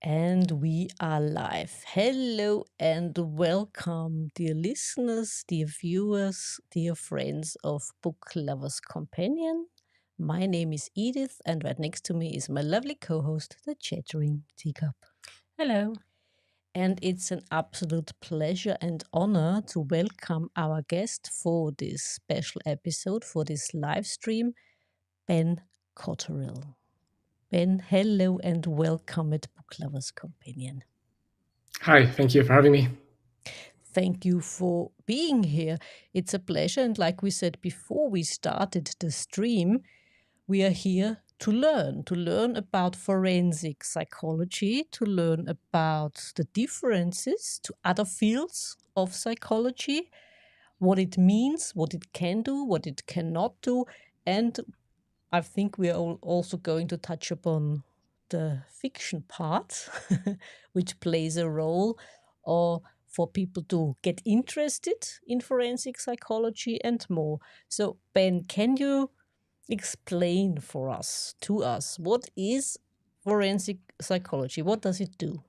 And we are live. Hello and welcome, dear listeners, dear viewers, dear friends of Book Lovers Companion. My name is Edith, and right next to me is my lovely co host, the Chattering Teacup. Hello. And it's an absolute pleasure and honor to welcome our guest for this special episode, for this live stream, Ben Cotterill. Ben, hello and welcome at Book Lovers Companion. Hi, thank you for having me. Thank you for being here. It's a pleasure. And like we said before we started the stream, we are here to learn about forensic psychology, to learn about the differences to other fields of psychology, what it means, what it can do, what it cannot do. And I think we are also going to touch upon the fiction part, which plays a role or for people to get interested in forensic psychology and more. So, Ben, can you explain for us, to us, what is forensic psychology? What does it do?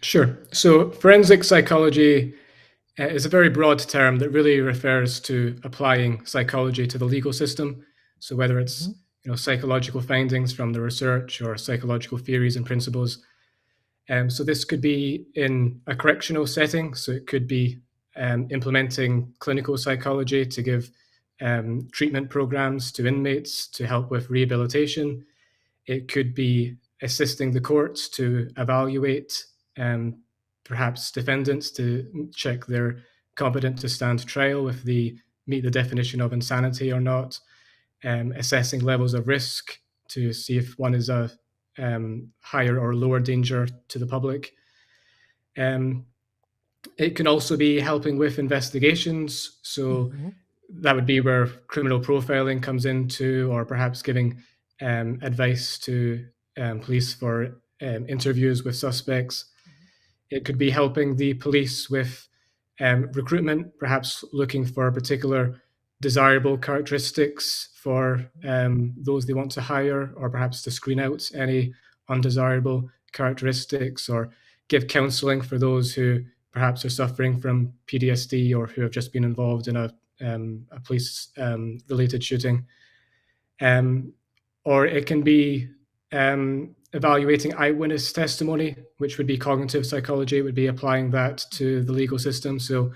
Sure. So, forensic psychology is a very broad term that really refers to applying psychology to the legal system. So, whether it's psychological findings from the research or psychological theories and principles. So, this could be in a correctional setting. So, it could be implementing clinical psychology to give treatment programs to inmates to help with rehabilitation. It could be assisting the courts to evaluate perhaps defendants to check they're competent to stand trial if they meet the definition of insanity or not, assessing levels of risk to see if one is a higher or lower danger to the public. It can also be helping with investigations. So that would be where criminal profiling comes into, or perhaps giving advice to police for interviews with suspects. It could be helping the police with recruitment, perhaps looking for particular desirable characteristics for those they want to hire, or perhaps to screen out any undesirable characteristics, or give counseling for those who perhaps are suffering from PTSD or who have just been involved in a police related shooting. Or it can be evaluating eyewitness testimony, which would be cognitive psychology. It would be applying that to the legal system. So,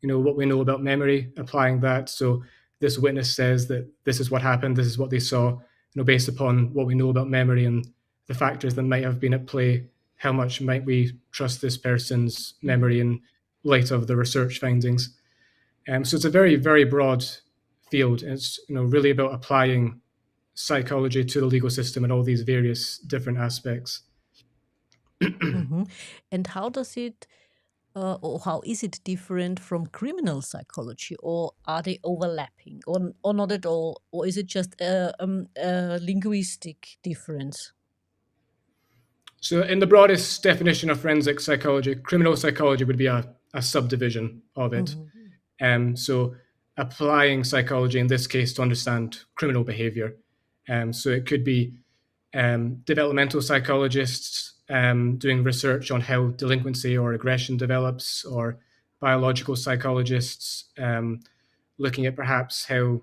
what we know about memory, applying that. So this witness says that this is what happened, this is what they saw, based upon what we know about memory and the factors that might have been at play, how much might we trust this person's memory in light of the research findings. So it's a very, very broad field. It's really about applying psychology to the legal system and all these various different aspects. And how does it, or how is it different from criminal psychology, or are they overlapping, or not at all, or is it just a linguistic difference? So, in the broadest definition of forensic psychology, criminal psychology would be a subdivision of it. So, applying psychology in this case to understand criminal behavior. So, it could be developmental psychologists doing research on how delinquency or aggression develops, or biological psychologists looking at perhaps how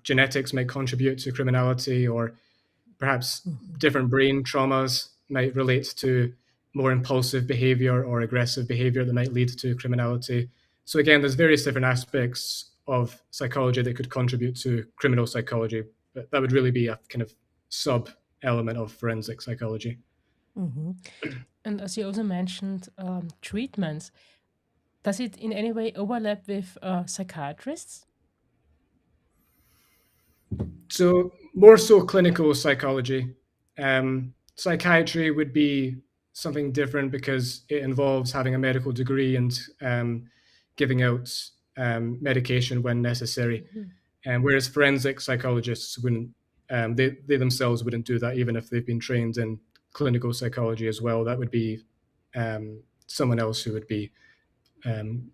genetics might contribute to criminality, or perhaps different brain traumas might relate to more impulsive behavior or aggressive behavior that might lead to criminality. So again, there's various different aspects of psychology that could contribute to criminal psychology, but that would really be a kind of sub element of forensic psychology. And as you also mentioned, treatments, does it in any way overlap with psychiatrists? So more so clinical psychology. Psychiatry would be something different because it involves having a medical degree and giving out medication when necessary. Whereas forensic psychologists wouldn't, they themselves wouldn't do that, even if they've been trained in clinical psychology as well. That would be someone else who would be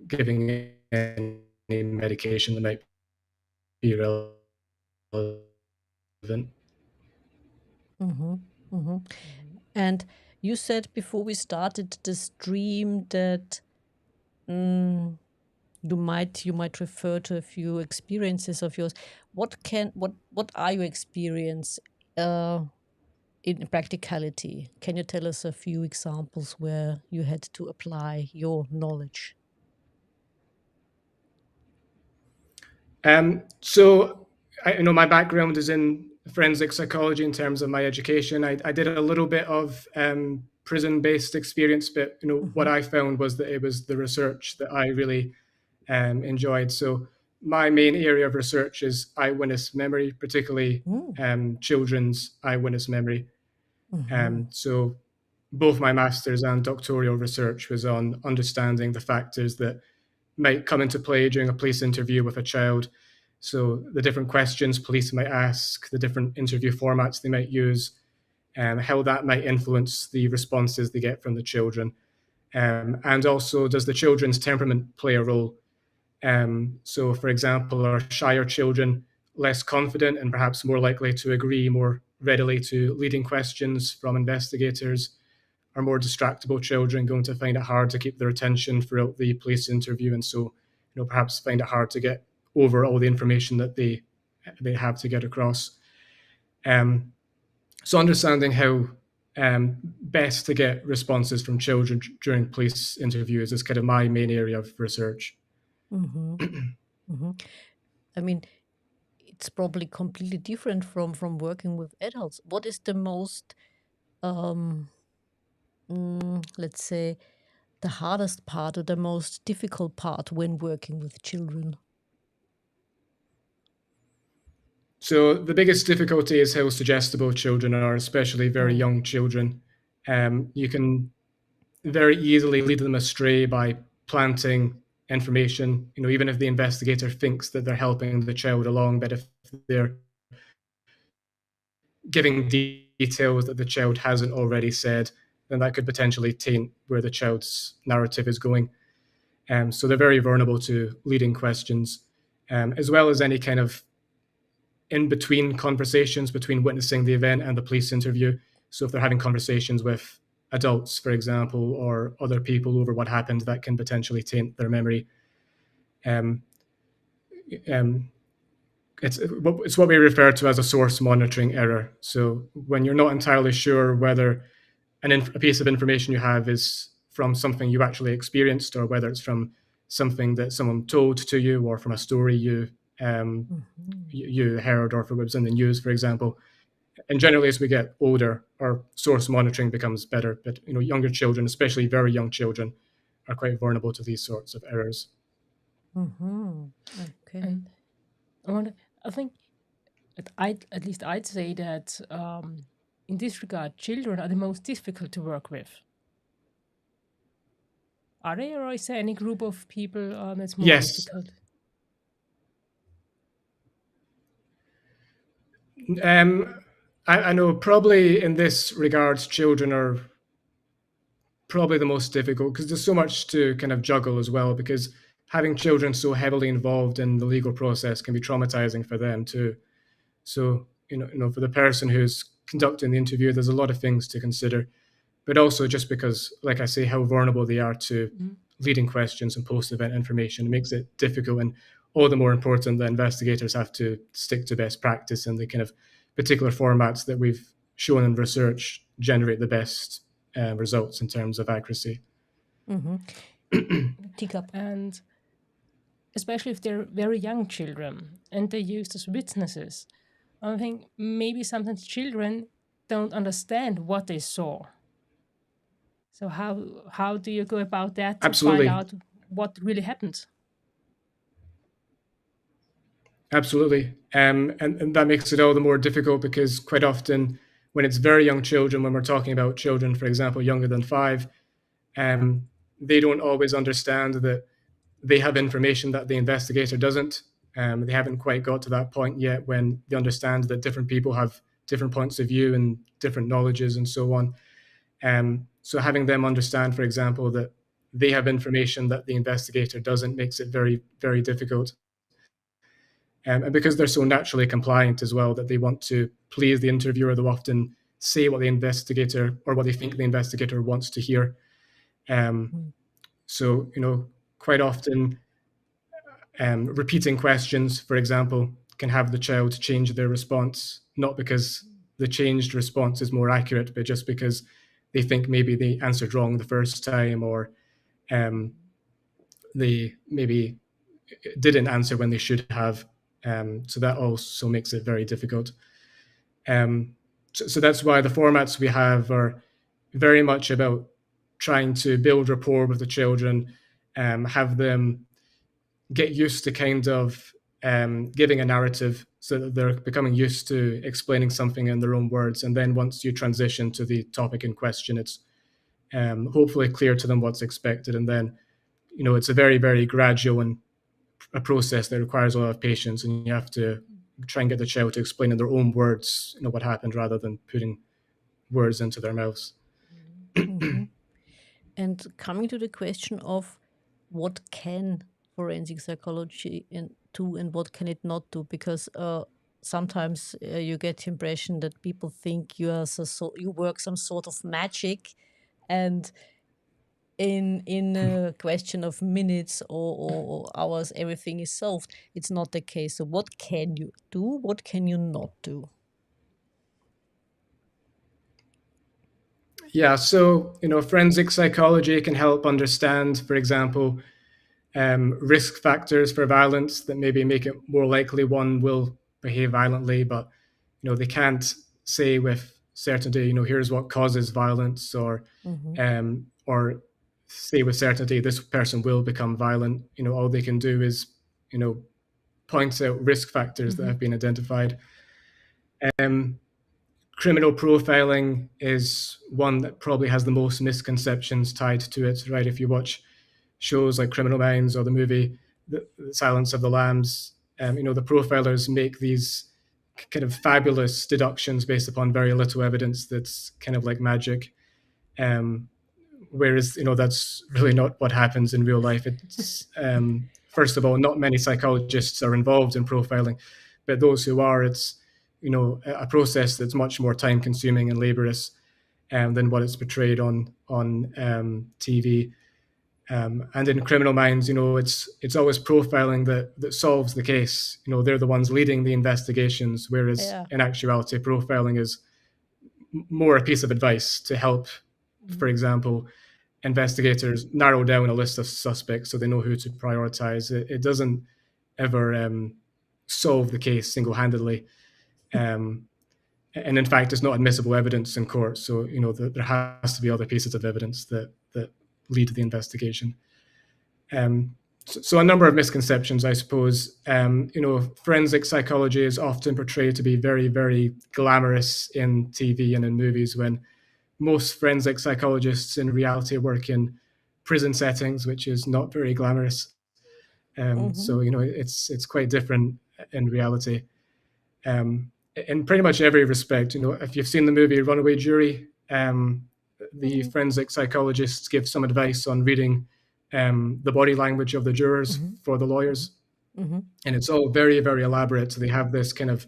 giving any medication that might be relevant. And you said before we started the stream that you might refer to a few experiences of yours. What are your experience in practicality? Can you tell us a few examples where you had to apply your knowledge? So my background is in forensic psychology in terms of my education. I did a little bit of prison-based experience, but what I found was that it was the research that I really enjoyed. So my main area of research is eyewitness memory, particularly children's eyewitness memory. So both my master's and doctoral research was on understanding the factors that might come into play during a police interview with a child. So the different questions police might ask, the different interview formats they might use, how that might influence the responses they get from the children. And also, does the children's temperament play a role? So, for example, are shyer children less confident and perhaps more likely to agree more readily to leading questions from investigators? Are more distractible children going to find it hard to keep their attention throughout the police interview, and so perhaps find it hard to get over all the information that they have to get across? So understanding how best to get responses from children during police interviews is kind of my main area of research. I mean, it's probably completely different from working with adults. What is the most, let's say, the hardest part or the most difficult part when working with children? So the biggest difficulty is how suggestible children are, especially very young children. You can very easily lead them astray by planting information, even if the investigator thinks that they're helping the child along, but if they're giving details that the child hasn't already said, then that could potentially taint where the child's narrative is going. So they're very vulnerable to leading questions, as well as any kind of in-between conversations between witnessing the event and the police interview. So if they're having conversations with adults, for example, or other people over what happened, that can potentially taint their memory. It's what we refer to as a source monitoring error. So when you're not entirely sure whether a piece of information you have is from something you actually experienced, or whether it's from something that someone told to you, or from a story you heard, or if it was in the news, for example. And generally, as we get older, our source monitoring becomes better. But younger children, especially very young children, are quite vulnerable to these sorts of errors. Okay. And I think at least I'd say that in this regard, children are the most difficult to work with. Are they, or is there any group of people that's more Yes. difficult? I know probably in this regards, children are probably the most difficult because there's so much to kind of juggle as well, because having children so heavily involved in the legal process can be traumatizing for them too. So, for the person who's conducting the interview, there's a lot of things to consider, but also just because, like I say, how vulnerable they are to leading questions and post-event information, it makes it difficult, and all the more important that investigators have to stick to best practice and the kind of particular formats that we've shown in research generate the best results in terms of accuracy. Teacup. And especially if they're very young children and they're used as witnesses, I think maybe sometimes children don't understand what they saw. So how do you go about that to Absolutely. find out what really happened? Absolutely. And that makes it all the more difficult because quite often when it's very young children, when we're talking about children, for example, younger than 5, they don't always understand that they have information that the investigator doesn't. They haven't quite got to that point yet when they understand that different people have different points of view and different knowledges and so on. So having them understand, for example, that they have information that the investigator doesn't makes it very, very difficult. And because they're so naturally compliant as well, that they want to please the interviewer, they'll often say what the investigator or what they think the investigator wants to hear. So, quite often, repeating questions, for example, can have the child change their response, not because the changed response is more accurate, but just because they think maybe they answered wrong the first time, or they maybe didn't answer when they should have. So that also makes it very difficult. So that's why the formats we have are very much about trying to build rapport with the children, have them get used to kind of giving a narrative so that they're becoming used to explaining something in their own words. And then once you transition to the topic in question, it's hopefully clear to them what's expected. And then, it's a very, very gradual and a process that requires a lot of patience, and you have to try and get the child to explain in their own words, what happened, rather than putting words into their mouths. And coming to the question of what can forensic psychology do and what can it not do, because sometimes you get the impression that people think you work some sort of magic, and in a question of minutes or hours everything is solved. It's not the case. So what can you do? What can you not do? Yeah, so forensic psychology can help understand, for example, risk factors for violence that maybe make it more likely one will behave violently, but they can't say with certainty, here's what causes violence, or say with certainty this person will become violent. All they can do is point out risk factors that have been identified. Criminal profiling is one that probably has the most misconceptions tied to it, right? If you watch shows like Criminal Minds or the movie The Silence of the Lambs, the profilers make these kind of fabulous deductions based upon very little evidence that's kind of like magic. Whereas, that's really not what happens in real life. It's, first of all, not many psychologists are involved in profiling, but those who are, it's, a process that's much more time consuming and laborious than what it's portrayed on TV. And in Criminal Minds, it's always profiling that solves the case. They're the ones leading the investigations, whereas in actuality, profiling is more a piece of advice to help, for example, investigators narrow down a list of suspects so they know who to prioritize. It doesn't ever solve the case single-handedly. And in fact, it's not admissible evidence in court. So, there has to be other pieces of evidence that lead to the investigation. So a number of misconceptions, I suppose. Forensic psychology is often portrayed to be very, very glamorous in TV and in movies, when most forensic psychologists in reality work in prison settings, which is not very glamorous. So, it's quite different in reality. In pretty much every respect, if you've seen the movie Runaway Jury, the forensic psychologists give some advice on reading the body language of the jurors for the lawyers. And it's all very, very elaborate. So they have this kind of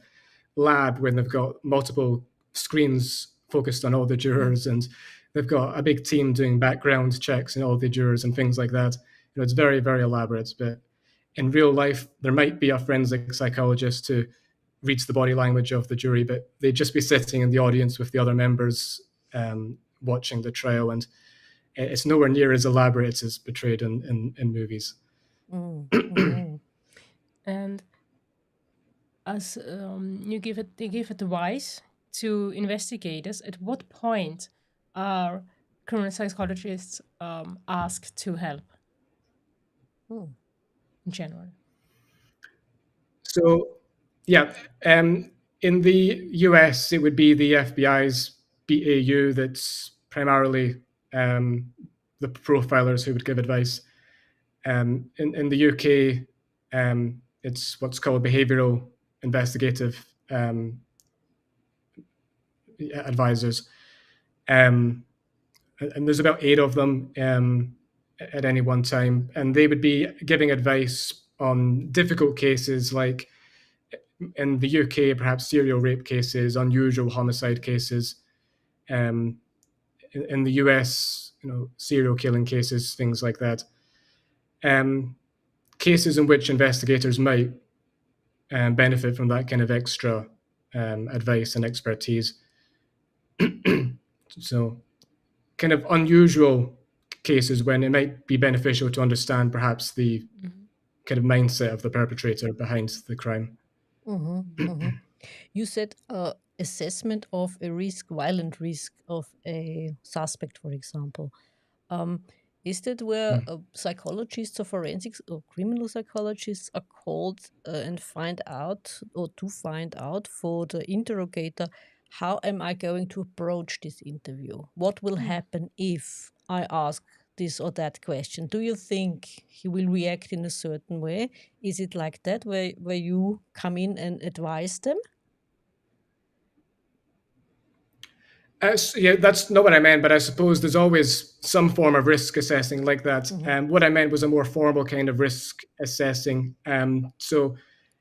lab where they've got multiple screens focused on all the jurors, and they've got a big team doing background checks on all the jurors and things like that. It's very, very elaborate. But in real life, there might be a forensic psychologist who reads the body language of the jury, but they'd just be sitting in the audience with the other members watching the trial, and it's nowhere near as elaborate as portrayed in movies. And as you give advice to investigators, at what point are criminal psychologists asked to help in general? So, yeah, in the US, it would be the FBI's BAU that's primarily the profilers who would give advice. In the UK, it's what's called behavioral investigative advisors. And there's about 8 of them at any one time. And they would be giving advice on difficult cases, like in the UK, perhaps serial rape cases, unusual homicide cases. in the US, serial killing cases, things like that. Cases in which investigators might benefit from that kind of extra advice and expertise. So, kind of unusual cases when it might be beneficial to understand perhaps the kind of mindset of the perpetrator behind the crime. You said assessment of a risk, violent risk of a suspect, for example. Is that where psychologists or forensics or criminal psychologists are called and find out, or to find out for the interrogator, how am I going to approach this interview? What will happen if I ask this or that question? Do you think he will react in a certain way? Is it like that where you come in and advise them? Yeah, that's not what I meant, but I suppose there's always some form of risk assessing like that. What I meant was a more formal kind of risk assessing. So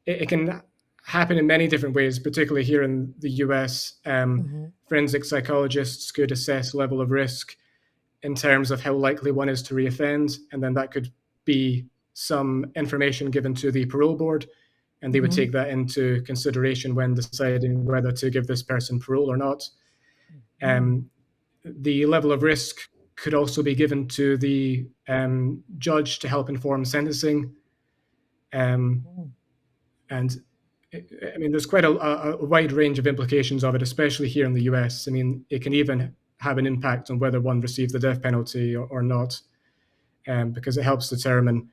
it can happen in many different ways, particularly here in the US. Forensic psychologists could assess level of risk in terms of how likely one is to reoffend, and then that could be some information given to the parole board, and they would take that into consideration when deciding whether to give this person parole or not. The level of risk could also be given to the judge to help inform sentencing. And I mean, there's quite a wide range of implications of it, especially here in the US. I mean, it can even have an impact on whether one receives the death penalty or not, because it helps determine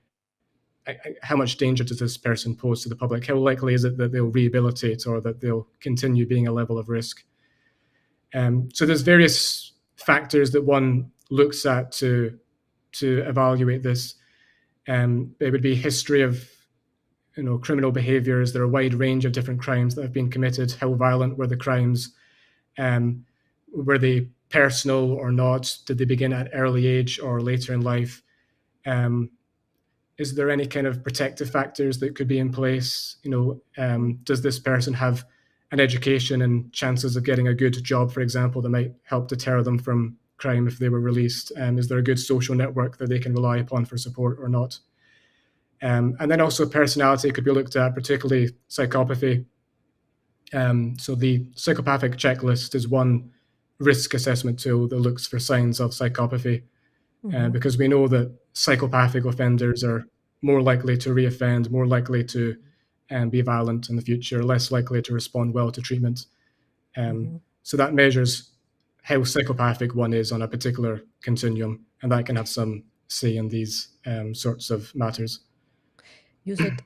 how much danger does this person pose to the public? How likely is it that they'll rehabilitate or that they'll continue being a level of risk? So there's various factors that one looks at to evaluate this. It would be history of criminal behaviors. There are a wide range of different crimes that have been committed. How violent were the crimes? Were they personal or not? Did they begin at an early age or later in life? Is there any kind of protective factors that could be in place? Does this person have an education and chances of getting a good job, for example, that might help deter them from crime if they were released? Is there a good social network that they can rely upon for support or not? And then also personality could be looked at, particularly psychopathy. So the psychopathic checklist is one risk assessment tool that looks for signs of psychopathy, because we know that psychopathic offenders are more likely to reoffend, more likely to be violent in the future, less likely to respond well to treatment. So that measures how psychopathic one is on a particular continuum, and that can have some say in these sorts of matters. You said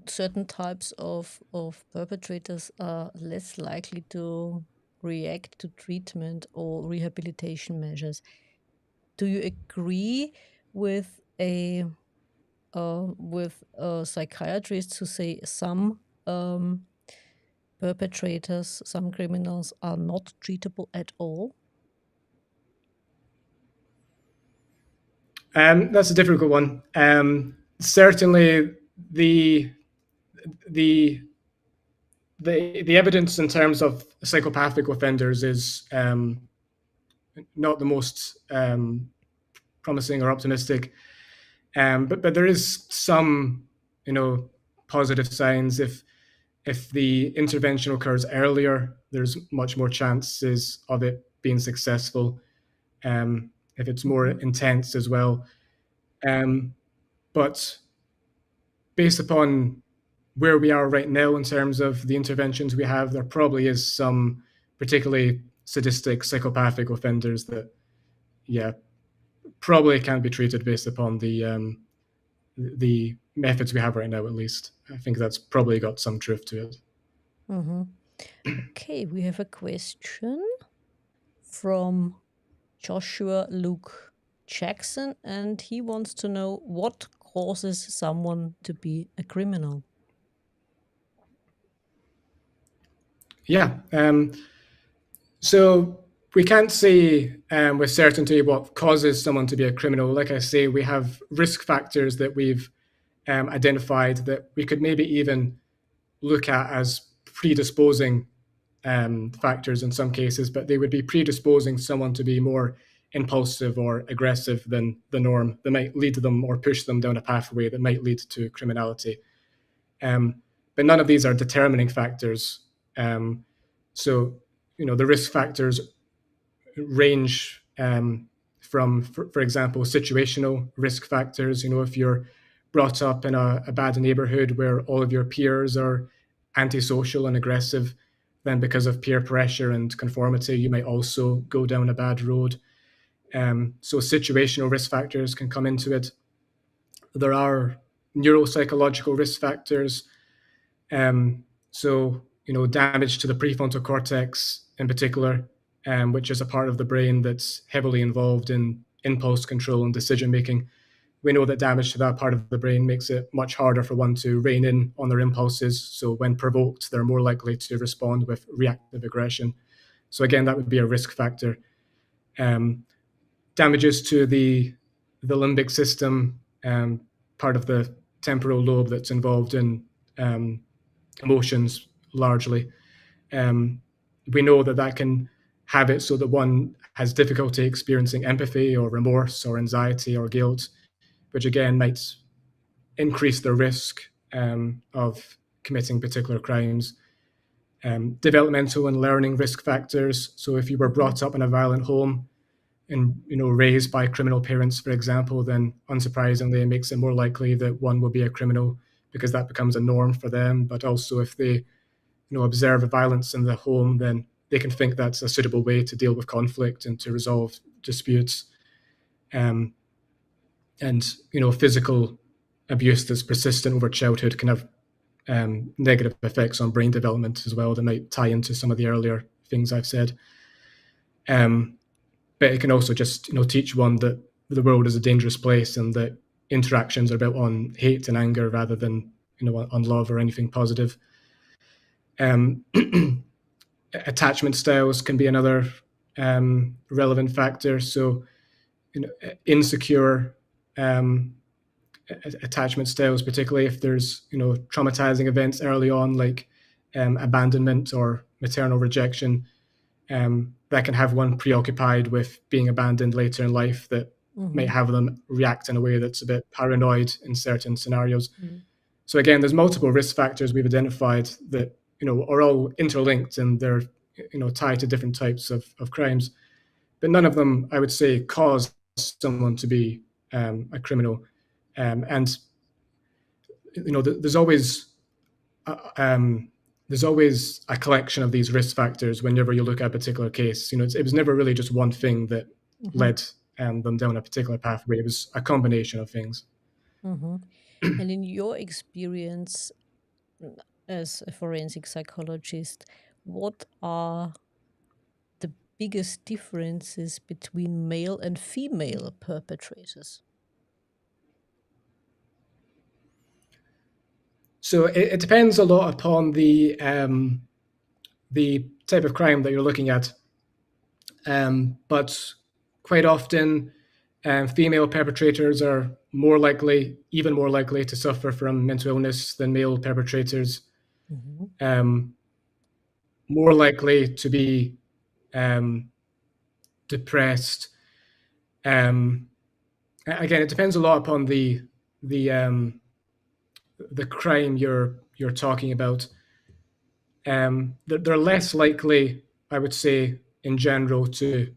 certain types of perpetrators are less likely to react to treatment or rehabilitation measures. Do you agree with psychiatrists who say some perpetrators, some criminals are not treatable at all? That's a difficult one. Certainly, the evidence in terms of psychopathic offenders is not the most promising or optimistic, but there is some positive signs. If the intervention occurs earlier, there's much more chances of it being successful. If it's more intense as well, but based upon where we are right now in terms of the interventions we have, there probably is some particularly sadistic, psychopathic offenders that, probably can't be treated based upon the methods we have right now, at least. I think that's probably got some truth to it. Okay, we have a question from Joshua Luke Jackson, and he wants to know what causes someone to be a criminal. Yeah. So we can't say with certainty what causes someone to be a criminal. Like I say, we have risk factors that we've identified that we could maybe even look at as predisposing factors in some cases, but they would be predisposing someone to be more impulsive or aggressive than the norm. That might lead to them or push them down a pathway that might lead to criminality. But none of these are determining factors. So, the risk factors range from, for example, situational risk factors. If you're brought up in a bad neighborhood where all of your peers are antisocial and aggressive, then because of peer pressure and conformity, you might also go down a bad road. So situational risk factors can come into it. There are neuropsychological risk factors. So, damage to the prefrontal cortex in particular, which is a part of the brain that's heavily involved in impulse control and decision making. We know that damage to that part of the brain makes it much harder for one to rein in on their impulses. So when provoked, they're more likely to respond with reactive aggression. So again, that would be a risk factor. Damages to the limbic system, part of the temporal lobe that's involved in emotions largely. We know that can have it so that one has difficulty experiencing empathy or remorse or anxiety or guilt, which again might increase the risk of committing particular crimes. Developmental and learning risk factors. So if you were brought up in a violent home and raised by criminal parents, for example, then unsurprisingly it makes it more likely that one will be a criminal because that becomes a norm for them. But also if they observe violence in the home, then they can think that's a suitable way to deal with conflict and to resolve disputes. And physical abuse that's persistent over childhood can have negative effects on brain development as well that might tie into some of the earlier things I've said. But it can also just teach one that the world is a dangerous place and that interactions are built on hate and anger rather than on love or anything positive. Attachment styles can be another relevant factor. So, insecure attachment styles, particularly if there's traumatizing events early on, like abandonment or maternal rejection, that can have one preoccupied with being abandoned later in life. That might have them react in a way that's a bit paranoid in certain scenarios. So again, there's multiple risk factors we've identified that are all interlinked and they're tied to different types of crimes, but none of them, I would say, cause someone to be a criminal. And there's always a collection of these risk factors whenever you look at a particular case. It was never really just one thing that led them down a particular pathway. It was a combination of things. And in your experience as a forensic psychologist, what are the biggest differences between male and female perpetrators? So it depends a lot upon the type of crime that you're looking at. But quite often, female perpetrators are even more likely to suffer from mental illness than male perpetrators. More likely to be depressed. Again, it depends a lot upon the crime you're talking about. They're less likely, I would say, in general, to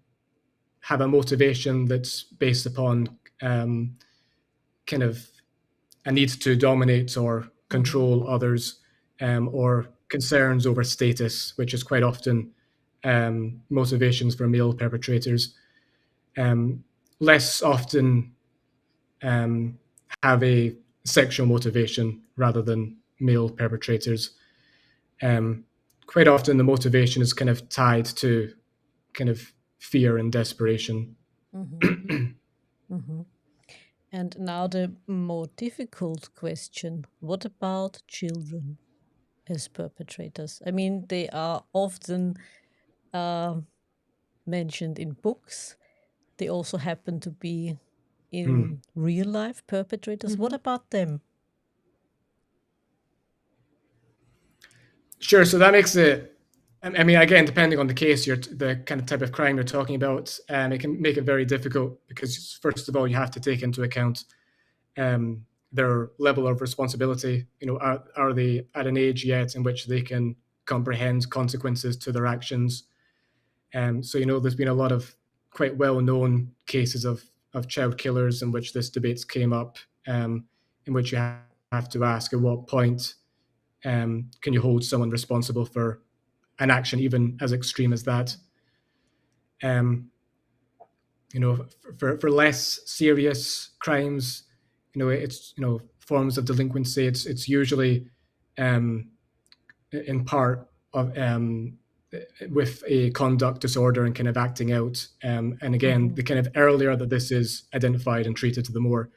have a motivation that's based upon kind of a need to dominate or control others, or concerns over status, which is quite often motivations for male perpetrators. Less often have a sexual motivation rather than male perpetrators. Quite often the motivation is kind of tied to kind of fear and desperation. And now the more difficult question, what about children as perpetrators? I mean, they are often mentioned in books. They also happen to be in real life perpetrators. What about them? Sure. So that makes it I mean, again, depending on the case, the kind of type of crime you're talking about, it can make it very difficult because, first of all, you have to take into account their level of responsibility. Are they at an age yet in which they can comprehend consequences to their actions? So, there's been a lot of quite well-known cases of child killers in which this debate came up, in which you have to ask at what point can you hold someone responsible for an action even as extreme as that. For less serious crimes, it's forms of delinquency. It's usually in part of with a conduct disorder and kind of acting out. And again, the kind of earlier that this is identified and treated, the more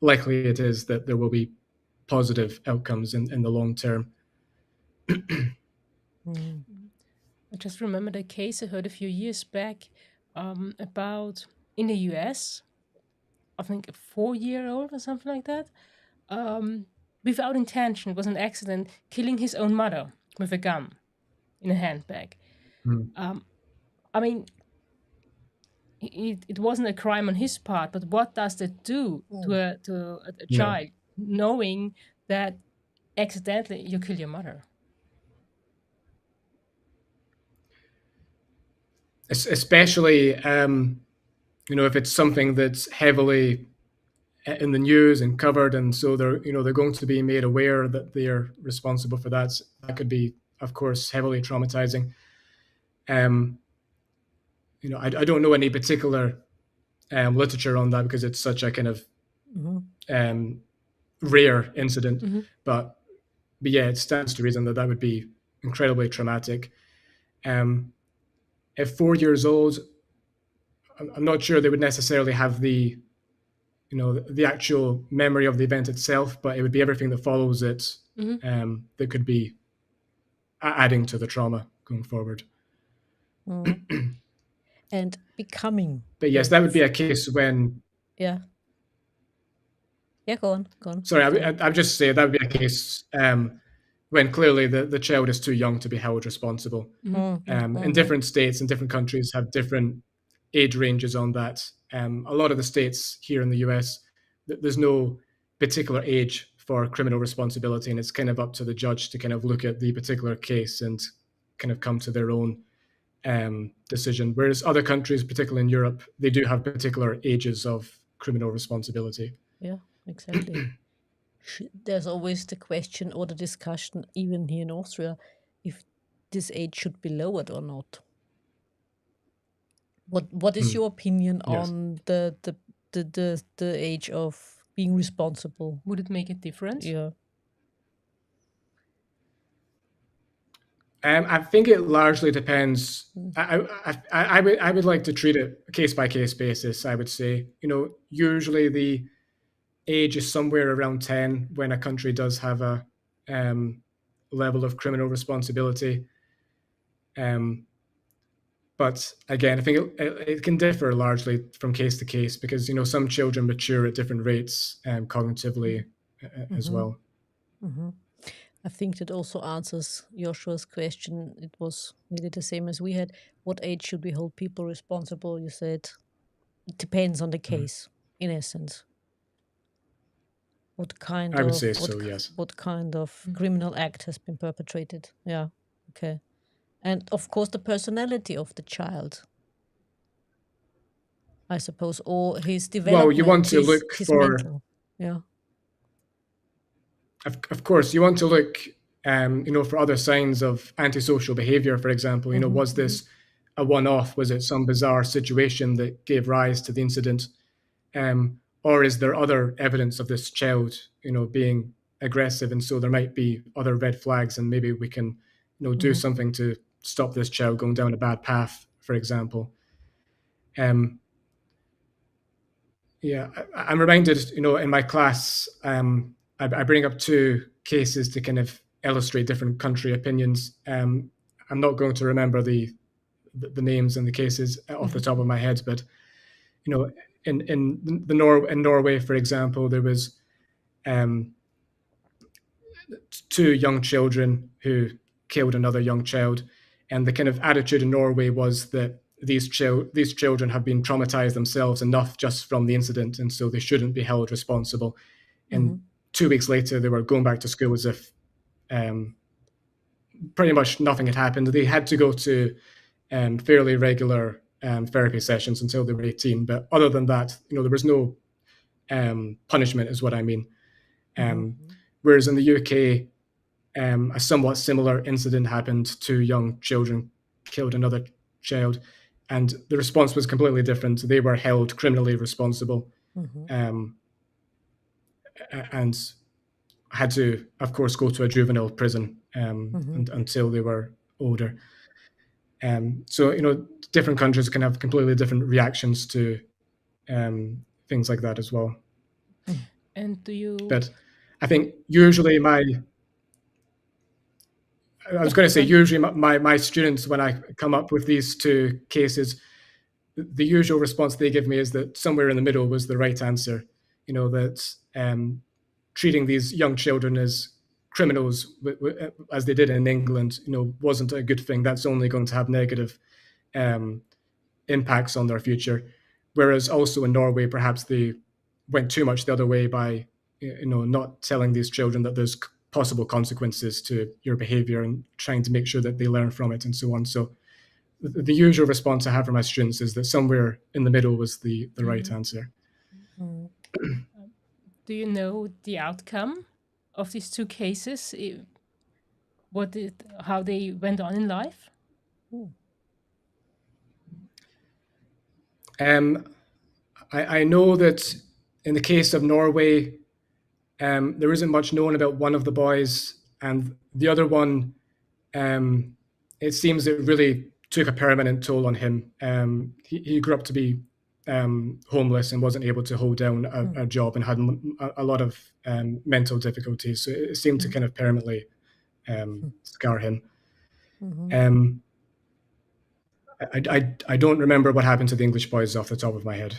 likely it is that there will be positive outcomes in the long term. I just remembered a case I heard a few years back about in the US, I think a 4-year-old or something like that, without intention, it was an accident, killing his own mother with a gun in a handbag. I mean, it wasn't a crime on his part, but what does that do to a child, knowing that accidentally you kill your mother? Especially, if it's something that's heavily in the news and covered, and so they're going to be made aware that they are responsible for that. So that could be, of course, heavily traumatizing. I don't know any particular literature on that because it's such a kind of rare incident. But yeah, it stands to reason that would be incredibly traumatic. At 4 years old, I'm not sure they would necessarily have the actual memory of the event itself, but it would be everything that follows it that could be adding to the trauma going forward. And becoming. But yes, that would be a case when. Yeah, go on. Sorry, I'm just saying that would be a case when clearly the child is too young to be held responsible. In different states and different countries have different age ranges on that. A lot of the states here in the US, there's no particular age for criminal responsibility, and it's kind of up to the judge to kind of look at the particular case and kind of come to their own decision. Whereas other countries, particularly in Europe, they do have particular ages of criminal responsibility. Yeah, exactly. There's always the question or the discussion, even here in Austria, if this age should be lowered or not. What is your opinion on the age of being responsible? Would it make a difference? Yeah. I think it largely depends. I would like to treat it case by case basis. I would say, usually the age is somewhere around 10 when a country does have a level of criminal responsibility. But again, I think it can differ largely from case to case because some children mature at different rates cognitively as well. I think that also answers Joshua's question. It was nearly the same as we had. What age should we hold people responsible? You said it depends on the case, in essence. What kind I would say so, yes. What kind of criminal act has been perpetrated? Yeah, okay. And of course, the personality of the child, I suppose, or his development. Well, you want to look for mental. Yeah. Of course, you want to look, for other signs of antisocial behavior. For example, was this a one-off? Was it some bizarre situation that gave rise to the incident, or is there other evidence of this child, being aggressive? And so there might be other red flags, and maybe we can, do something to stop this child going down a bad path, for example. Yeah, I'm reminded, in my class, I bring up 2 cases to kind of illustrate different country opinions. I'm not going to remember the names and the cases off the top of my head, but in Norway, for example, there was 2 young children who killed another young child, And the kind of attitude in Norway was that these children have been traumatized themselves enough just from the incident, and so they shouldn't be held responsible. And 2 weeks later, they were going back to school as if pretty much nothing had happened. They had to go to fairly regular therapy sessions until they were 18. But other than that, there was no punishment, is what I mean. Whereas in the UK, a somewhat similar incident happened. 2 young children killed another child, and the response was completely different. They were held criminally responsible, and had to, of course, go to a juvenile prison until they were older. So, different countries can have completely different reactions to things like that as well. And do you? But I think usually my students, when I come up with these 2 cases, the usual response they give me is that somewhere in the middle was the right answer. That treating these young children as criminals, as they did in England, wasn't a good thing. That's only going to have negative impacts on their future. Whereas also in Norway, perhaps they went too much the other way by, not telling these children that there's possible consequences to your behavior and trying to make sure that they learn from it and so on. So the usual response I have from my students is that somewhere in the middle was the right answer. Do you know the outcome of these 2 cases? How they went on in life? I know that in the case of Norway, there isn't much known about one of the boys, and the other one, it seems it really took a permanent toll on him. He grew up to be homeless and wasn't able to hold down a job and had a lot of mental difficulties. So it seemed to kind of permanently scar him. I don't remember what happened to the English boys off the top of my head.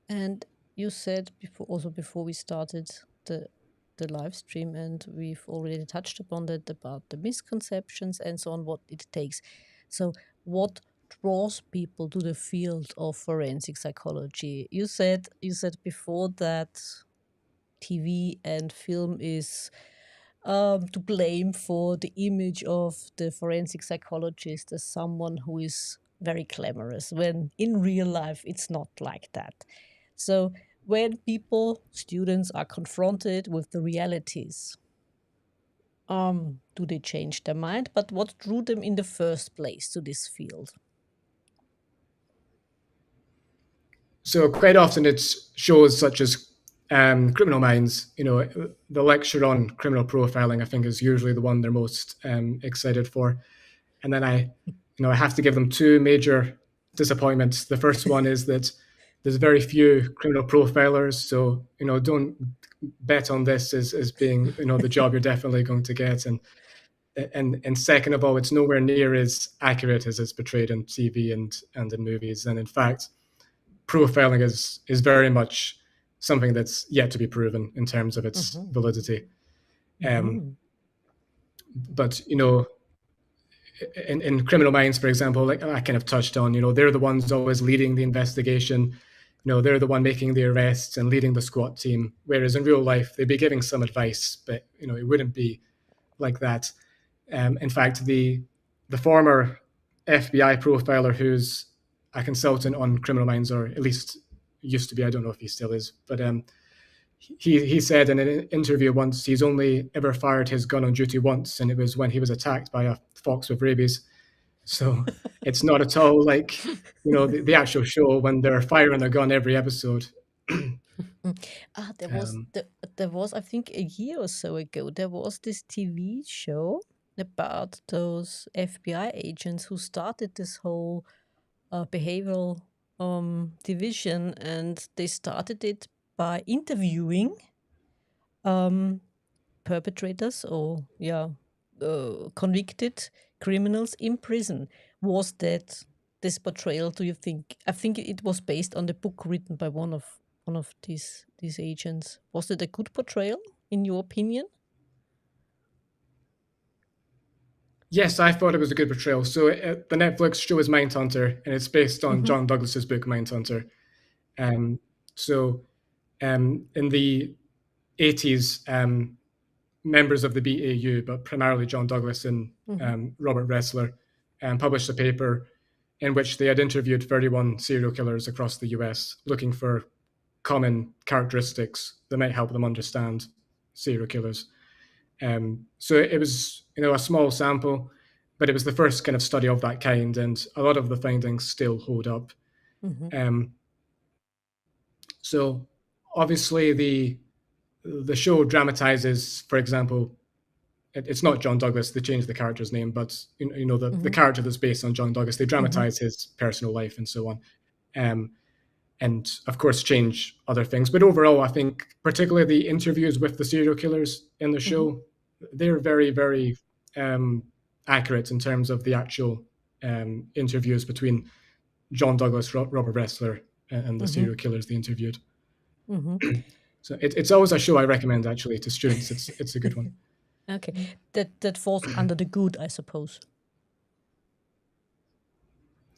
And you said before we started the live stream, and we've already touched upon that, about the misconceptions and so on, what it takes. So what draws people to the field of forensic psychology? You said before that TV and film is to blame for the image of the forensic psychologist as someone who is very glamorous, when in real life it's not like that. So when students are confronted with the realities, do they change their mind? But what drew them in the first place to this field? So quite often it's shows such as Criminal Minds. The lecture on criminal profiling, I think, is usually the one they're most excited for. And then I have to give them 2 major disappointments. The first one is that there's very few criminal profilers, so don't bet on this as being the job you're definitely going to get. And second of all, it's nowhere near as accurate as it's portrayed in TV and in movies. And in fact, profiling is very much something that's yet to be proven in terms of its validity. But in Criminal Minds, for example, like I kind of touched on, they're the ones always leading the investigation. They're the one making the arrests and leading the SWAT team. Whereas in real life, they'd be giving some advice, but it wouldn't be like that. In fact, the former FBI profiler, who's a consultant on Criminal Minds, or at least used to be, I don't know if he still is, but he said in an interview once he's only ever fired his gun on duty once, and it was when he was attacked by a fox with rabies. So it's not at all like the actual show when they're firing a gun every episode. There was, I think, a year or so ago, there was this TV show about those FBI agents who started this whole behavioral division, and they started it by interviewing perpetrators or convicted criminals in prison. Was that this portrayal, do you think? I think it was based on the book written by one of these agents. Was it a good portrayal in your opinion? Yes, I thought it was a good portrayal. So the Netflix show is Mindhunter, and it's based on John Douglas's book Mindhunter. So in the 80s, members of the BAU, but primarily John Douglas and Robert Ressler, published a paper in which they had interviewed 31 serial killers across the US, looking for common characteristics that might help them understand serial killers. So it was, a small sample, but it was the first kind of study of that kind, and a lot of the findings still hold up. So obviously the show dramatizes, for example, it's not John Douglas. They changed the character's name, but the character that's based on John Douglas, they dramatize his personal life and so on, and of course change other things. But overall, I think particularly the interviews with the serial killers in the show, they're very, very accurate in terms of the actual interviews between John Douglas, Robert Ressler, and the serial killers they interviewed. So it's always a show I recommend actually to students. It's a good one. Okay, that falls under the good, I suppose.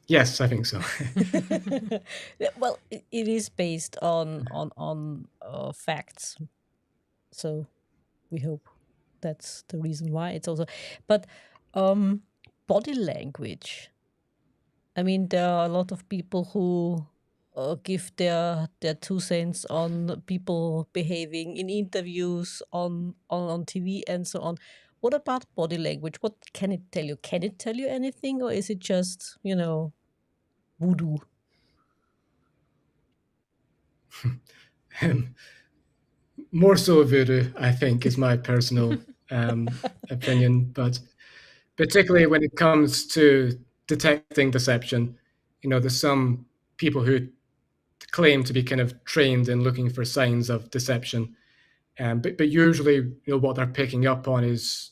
Yes, I think so. Well, it is based on facts, so we hope that's the reason why it's also. But body language. I mean, there are a lot of people who give their 2 cents on people behaving in interviews on TV and so on. What about body language? What can it tell you? Can it tell you anything, or is it just voodoo? More so voodoo, I think, is my personal opinion. But particularly when it comes to detecting deception, there's some people who claim to be kind of trained in looking for signs of deception, but usually, what they're picking up on is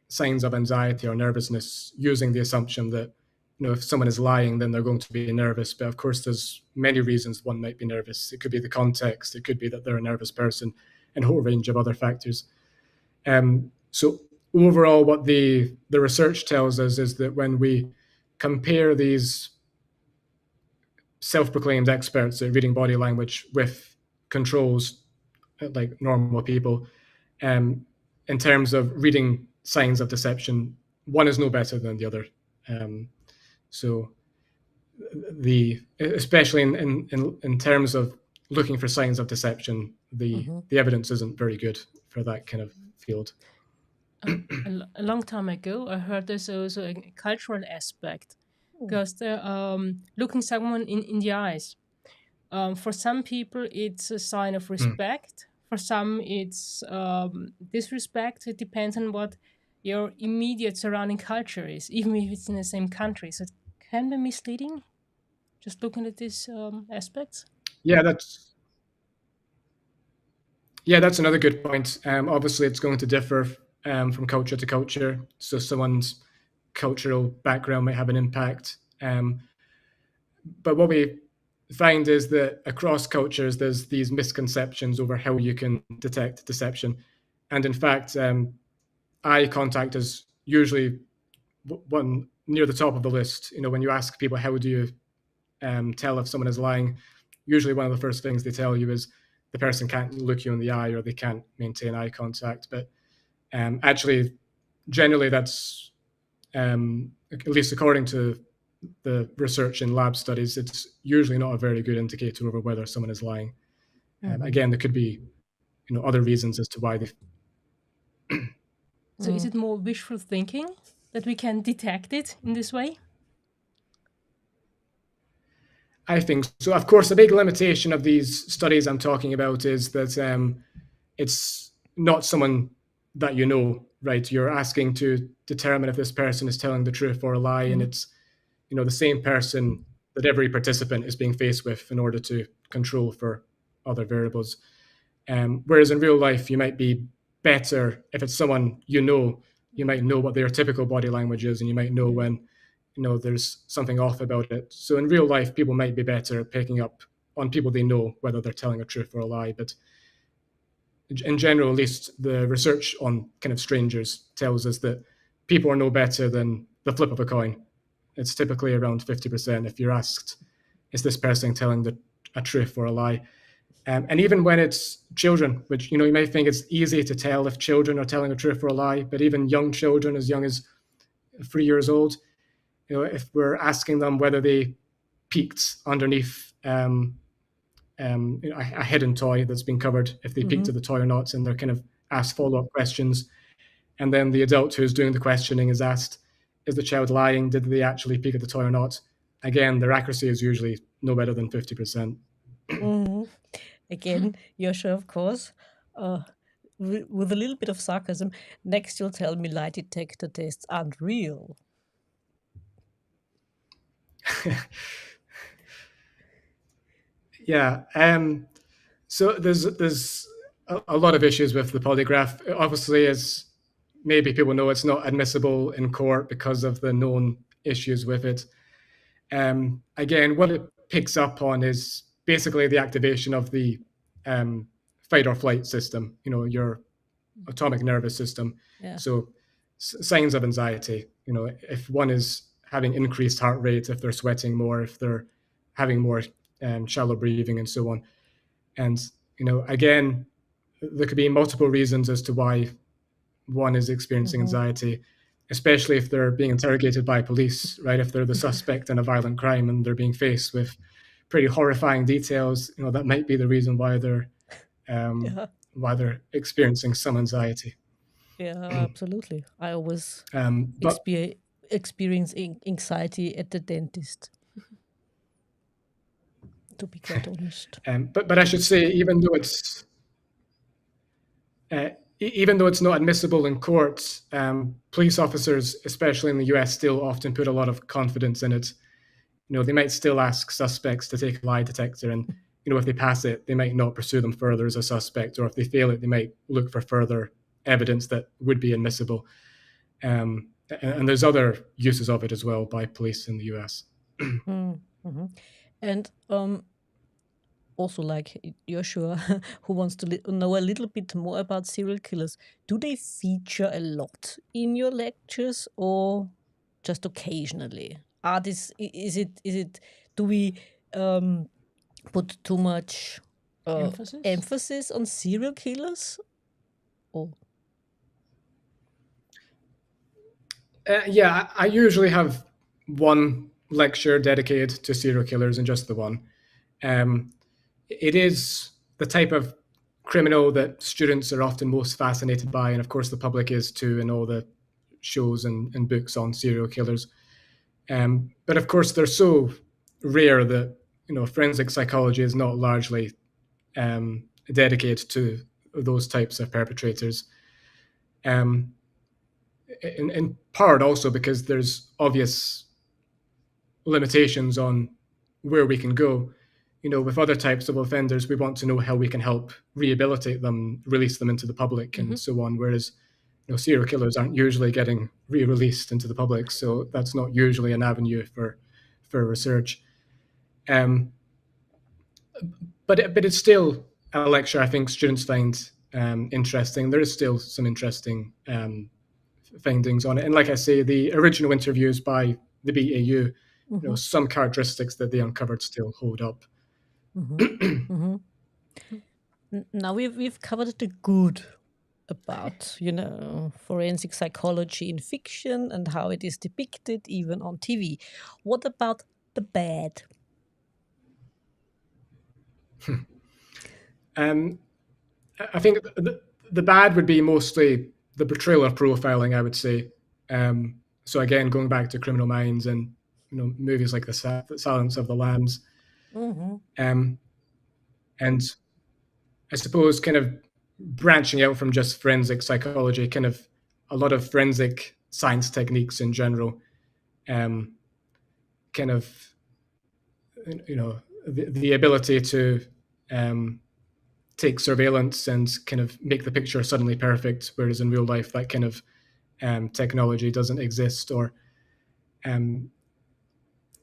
signs of anxiety or nervousness, using the assumption that if someone is lying, then they're going to be nervous. But of course, there's many reasons one might be nervous. It could be the context. It could be that they're a nervous person, and a whole range of other factors. So overall, what the research tells us is that when we compare these self-proclaimed experts at reading body language with controls like normal people, in terms of reading signs of deception, one is no better than the other. So especially in terms of looking for signs of deception, the evidence isn't very good for that kind of field. A long time ago, I heard there's also a cultural aspect, because they're looking someone in the eyes. For some people, it's a sign of respect. For some, it's disrespect. It depends on what your immediate surrounding culture is, even if it's in the same country. So it can be misleading, just looking at these aspects. Yeah, that's another good point. Obviously, it's going to differ from culture to culture. So someone's cultural background might have an impact. But what we find is that across cultures, there's these misconceptions over how you can detect deception. And in fact, eye contact is usually one near the top of the list. When you ask people, how do you tell if someone is lying, usually one of the first things they tell you is the person can't look you in the eye or they can't maintain eye contact. But actually, generally, that's, at least according to the research in lab studies, it's usually not a very good indicator over whether someone is lying. Again, there could be other reasons as to why they. So is it more wishful thinking that we can detect it in this way? I think so. Of course, a big limitation of these studies I'm talking about is that it's not someone that right? You're asking to determine if this person is telling the truth or a lie, and it's the same person that every participant is being faced with in order to control for other variables. Whereas in real life, you might be better if it's someone you might know what their typical body language is, and you might know when there's something off about it. So in real life, people might be better at picking up on people they know, whether they're telling a truth or a lie. But in general, at least the research on kind of strangers tells us that people are no better than the flip of a coin. It's typically around 50% if you're asked, is this person telling a truth or a lie? And even when it's children, which, you may think it's easy to tell if children are telling a truth or a lie, but even young children as young as 3 years old, if we're asking them whether they peeked underneath a hidden toy that's been covered, if they peeked at the toy or not, and they're kind of asked follow-up questions, and then the adult who's doing the questioning is asked, is the child lying? Did they actually peek at the toy or not? Again, their accuracy is usually no better than 50%. Again, Joshua, of course, with a little bit of sarcasm. Next, you'll tell me lie detector tests aren't real. Yeah. So there's a lot of issues with the polygraph. Obviously, as maybe people know, it's not admissible in court because of the known issues with it. Again, what it picks up on is basically the activation of the fight or flight system, your autonomic nervous system. Yeah. So signs of anxiety, if one is having increased heart rate, if they're sweating more, if they're having more shallow breathing and so on. And, again, there could be multiple reasons as to why one is experiencing anxiety, especially if they're being interrogated by police, right? If they're the suspect in a violent crime and they're being faced with pretty horrifying details, that might be the reason why they're experiencing some anxiety. Yeah, absolutely. I always But experience anxiety at the dentist, to be quite honest. but I should say, even though it's not admissible in court, police officers, especially in the US, still often put a lot of confidence in it. They might still ask suspects to take a lie detector, and if they pass it, they might not pursue them further as a suspect, or if they fail it, they might look for further evidence that would be admissible. And there's other uses of it as well by police in the US. And also, like Joshua, who wants to know a little bit more about serial killers, do they feature a lot in your lectures or just occasionally? Do we put too much emphasis on serial killers? Or yeah, I usually have one lecture dedicated to serial killers, and just the one. It is the type of criminal that students are often most fascinated by, and of course the public is too, in all the shows and books on serial killers. But of course they're so rare that forensic psychology is not largely dedicated to those types of perpetrators. In part also because there's obvious limitations on where we can go. With other types of offenders, we want to know how we can help rehabilitate them, release them into the public, and so on. Whereas, serial killers aren't usually getting re-released into the public, so that's not usually an avenue for research. But it's still a lecture I think students find interesting. There is still some interesting findings on it, and like I say, the original interviews by the BAU, some characteristics that they uncovered still hold up. Now we've covered the good about forensic psychology in fiction and how it is depicted even on TV. What about the bad? I think the bad would be mostly the portrayal of profiling, I would say. So again, going back to Criminal Minds and movies like The Silence of the Lambs, and I suppose kind of branching out from just forensic psychology, kind of a lot of forensic science techniques in general, kind of the ability to take surveillance and kind of make the picture suddenly perfect, whereas in real life that kind of technology doesn't exist. Or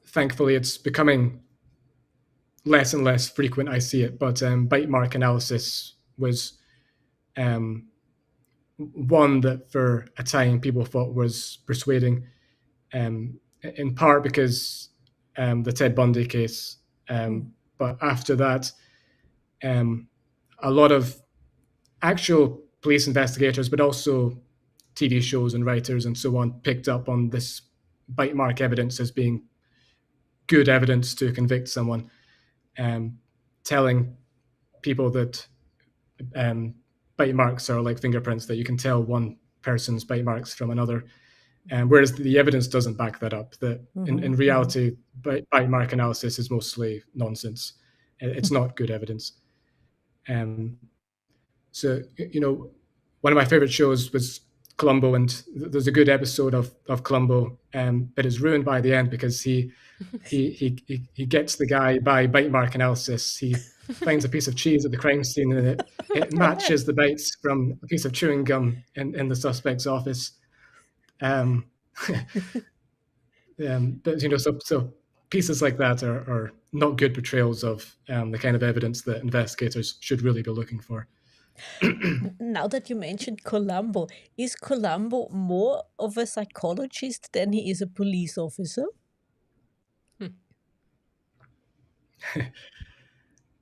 thankfully it's becoming less and less frequent, I see it, but bite mark analysis was one that for a time people thought was persuading, in part because the Ted Bundy case. But after that, a lot of actual police investigators, but also TV shows and writers and so on, picked up on this bite mark evidence as being good evidence to convict someone, telling people that bite marks are like fingerprints, that you can tell one person's bite marks from another. Whereas the evidence doesn't back that up. That in reality, bite mark analysis is mostly nonsense. It's not good evidence. So, one of my favorite shows was Columbo, and there's a good episode of Columbo, but it's ruined by the end because he gets the guy by bite mark analysis. He finds a piece of cheese at the crime scene, and it matches the bites from a piece of chewing gum in the suspect's office. But so pieces like that are not good portrayals of the kind of evidence that investigators should really be looking for. Now that you mentioned Columbo, is Columbo more of a psychologist than he is a police officer?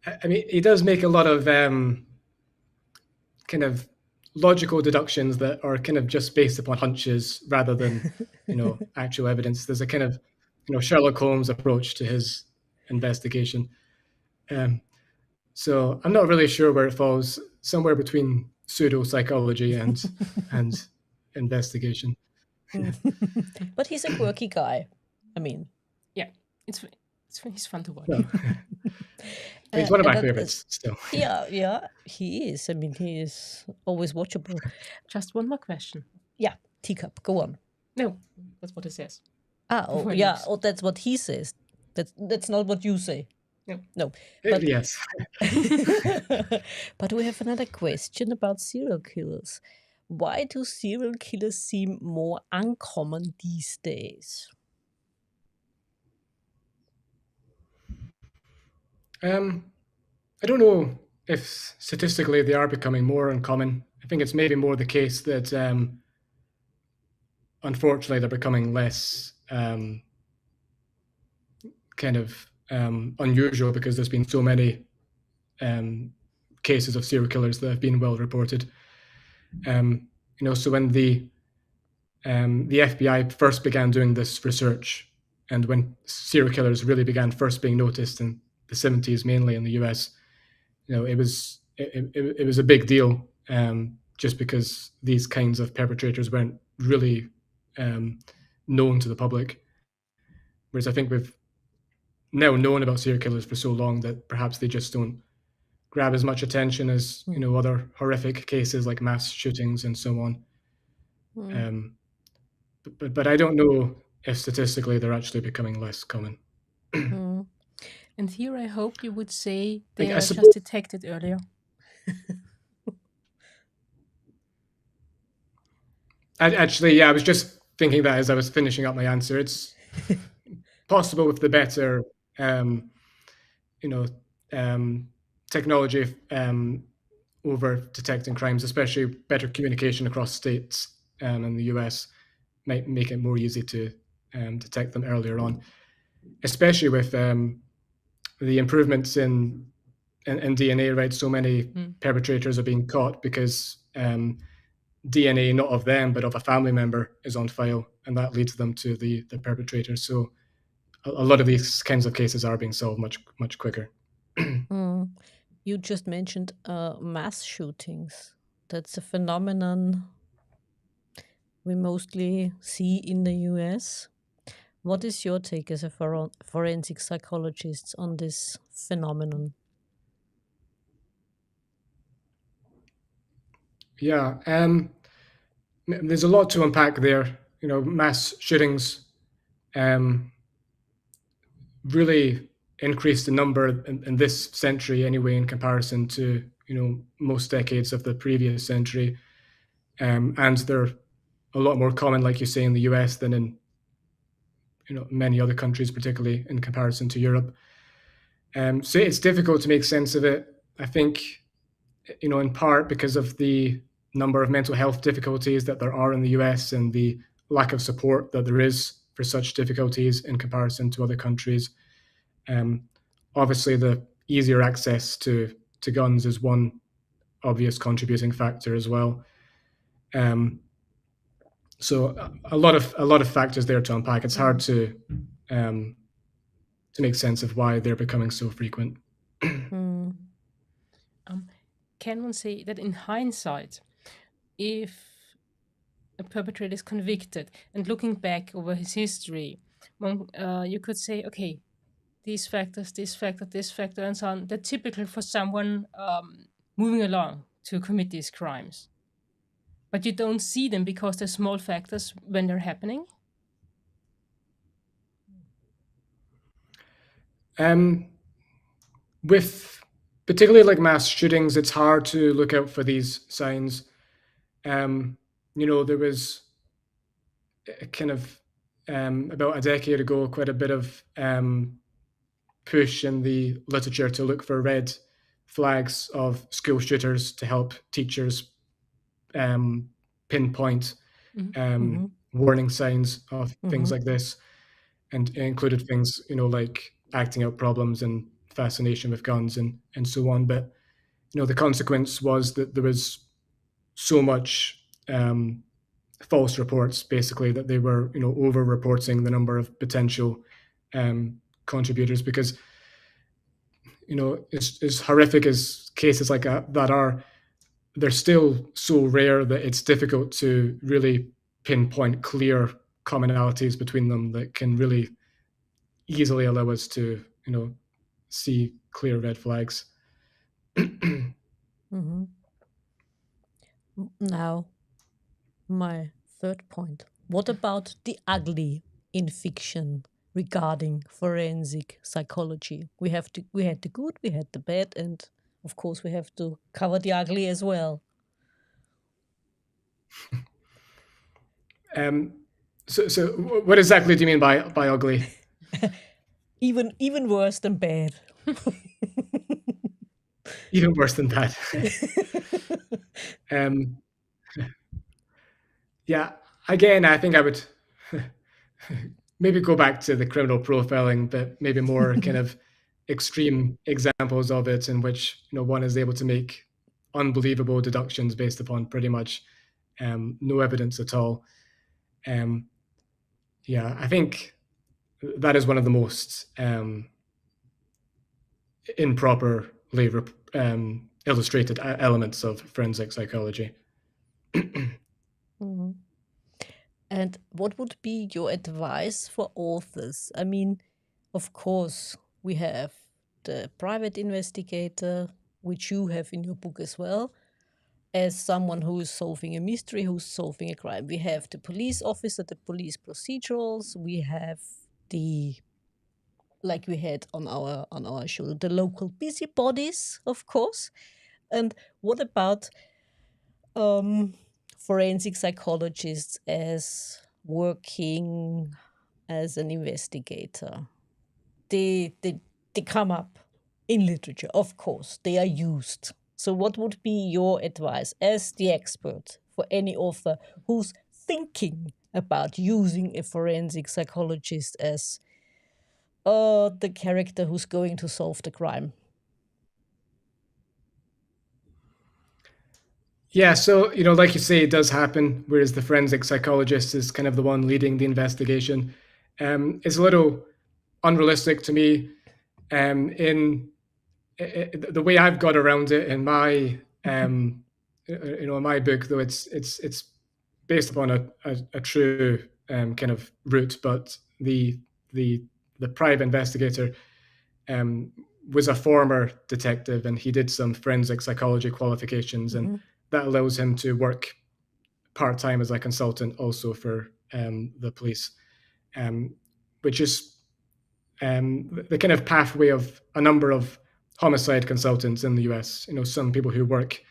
I mean, he does make a lot of kind of logical deductions that are kind of just based upon hunches rather than, actual evidence. There's a kind of, Sherlock Holmes approach to his investigation. So I'm not really sure where it falls. Somewhere between pseudo-psychology and investigation. But he's a quirky guy. I mean, Yeah, he's fun to watch. Well, he's one of my favorites still. Yeah, he is. I mean, he is always watchable. Just one more question. Yeah, Teacup, go on. No, that's what it says. That's what he says. That's not what you say. No. But, yes. But we have another question about serial killers. Why do serial killers seem more uncommon these days? I don't know if statistically they are becoming more uncommon. I think it's maybe more the case that unfortunately they're becoming less kind of unusual because there's been so many cases of serial killers that have been well reported. So when the FBI first began doing this research, and when serial killers really began first being noticed in the 70s, mainly in the US, it was a big deal, just because these kinds of perpetrators weren't really known to the public. Whereas I think we've now known about serial killers for so long that perhaps they just don't grab as much attention as other horrific cases like mass shootings and so on. But I don't know if statistically they're actually becoming less common. And here I hope you would say they I are suppose- just detected earlier. I was just thinking that as I was finishing up my answer. It's possible with the better, technology over detecting crimes, especially better communication across states in the US, might make it more easy to detect them earlier on, especially with the improvements in DNA, right? So many perpetrators are being caught because DNA, not of them, but of a family member, is on file, and that leads them to the perpetrator. So a lot of these kinds of cases are being solved much, much quicker. You just mentioned mass shootings. That's a phenomenon we mostly see in the US. What is your take as a forensic psychologist on this phenomenon? Yeah, there's a lot to unpack there. Mass shootings really increased in number in this century anyway, in comparison to most decades of the previous century, and they're a lot more common, like you say, in the US than in many other countries, particularly in comparison to Europe. So it's difficult to make sense of it. I think in part because of the number of mental health difficulties that there are in the US and the lack of support that there is for such difficulties in comparison to other countries. Obviously, the easier access to guns is one obvious contributing factor as well. So a lot of factors there to unpack. It's hard to make sense of why they're becoming so frequent. Can one say that in hindsight, if a perpetrator is convicted and looking back over his history, you could say, okay, these factors, this factor, and so on, they're typical for someone moving along to commit these crimes. But you don't see them because they're small factors when they're happening? With particularly like mass shootings, it's hard to look out for these signs. There was a kind of about a decade ago, quite a bit of push in the literature to look for red flags of school shooters to help teachers pinpoint warning signs of things like this, and it included things like acting out problems and fascination with guns and so on. But the consequence was that there was so much false reports, basically, that they were over reporting the number of potential contributors, because as horrific as cases like that are, they're still so rare that it's difficult to really pinpoint clear commonalities between them that can really easily allow us to see clear red flags. Now, my third point. What about the ugly in fiction regarding forensic psychology? We had the good, we had the bad, and of course we have to cover the ugly as well. So what exactly do you mean by ugly? Even worse than bad. Even worse than bad. Yeah, again, I think I would maybe go back to the criminal profiling, but maybe more kind of extreme examples of it, in which one is able to make unbelievable deductions based upon pretty much no evidence at all. Yeah, I think that is one of the most improperly illustrated elements of forensic psychology. And what would be your advice for authors? I mean, of course, we have the private investigator, which you have in your book as well, as someone who is solving a mystery, who's solving a crime. We have the police officer, the police procedurals. We have the, like we had on our show, the local busybodies, of course. And what about forensic psychologists as working as an investigator? They come up in literature, of course. They are used. So what would be your advice as the expert for any author who's thinking about using a forensic psychologist as the character who's going to solve the crime? Yeah, so like you say, it does happen, whereas the forensic psychologist is kind of the one leading the investigation. It's a little unrealistic to me. In the way I've got around it in my in my book, though it's based upon a true kind of route, but the private investigator was a former detective, and he did some forensic psychology qualifications, and that allows him to work part-time as a consultant also for the police, which is the kind of pathway of a number of homicide consultants in the US. Some people who work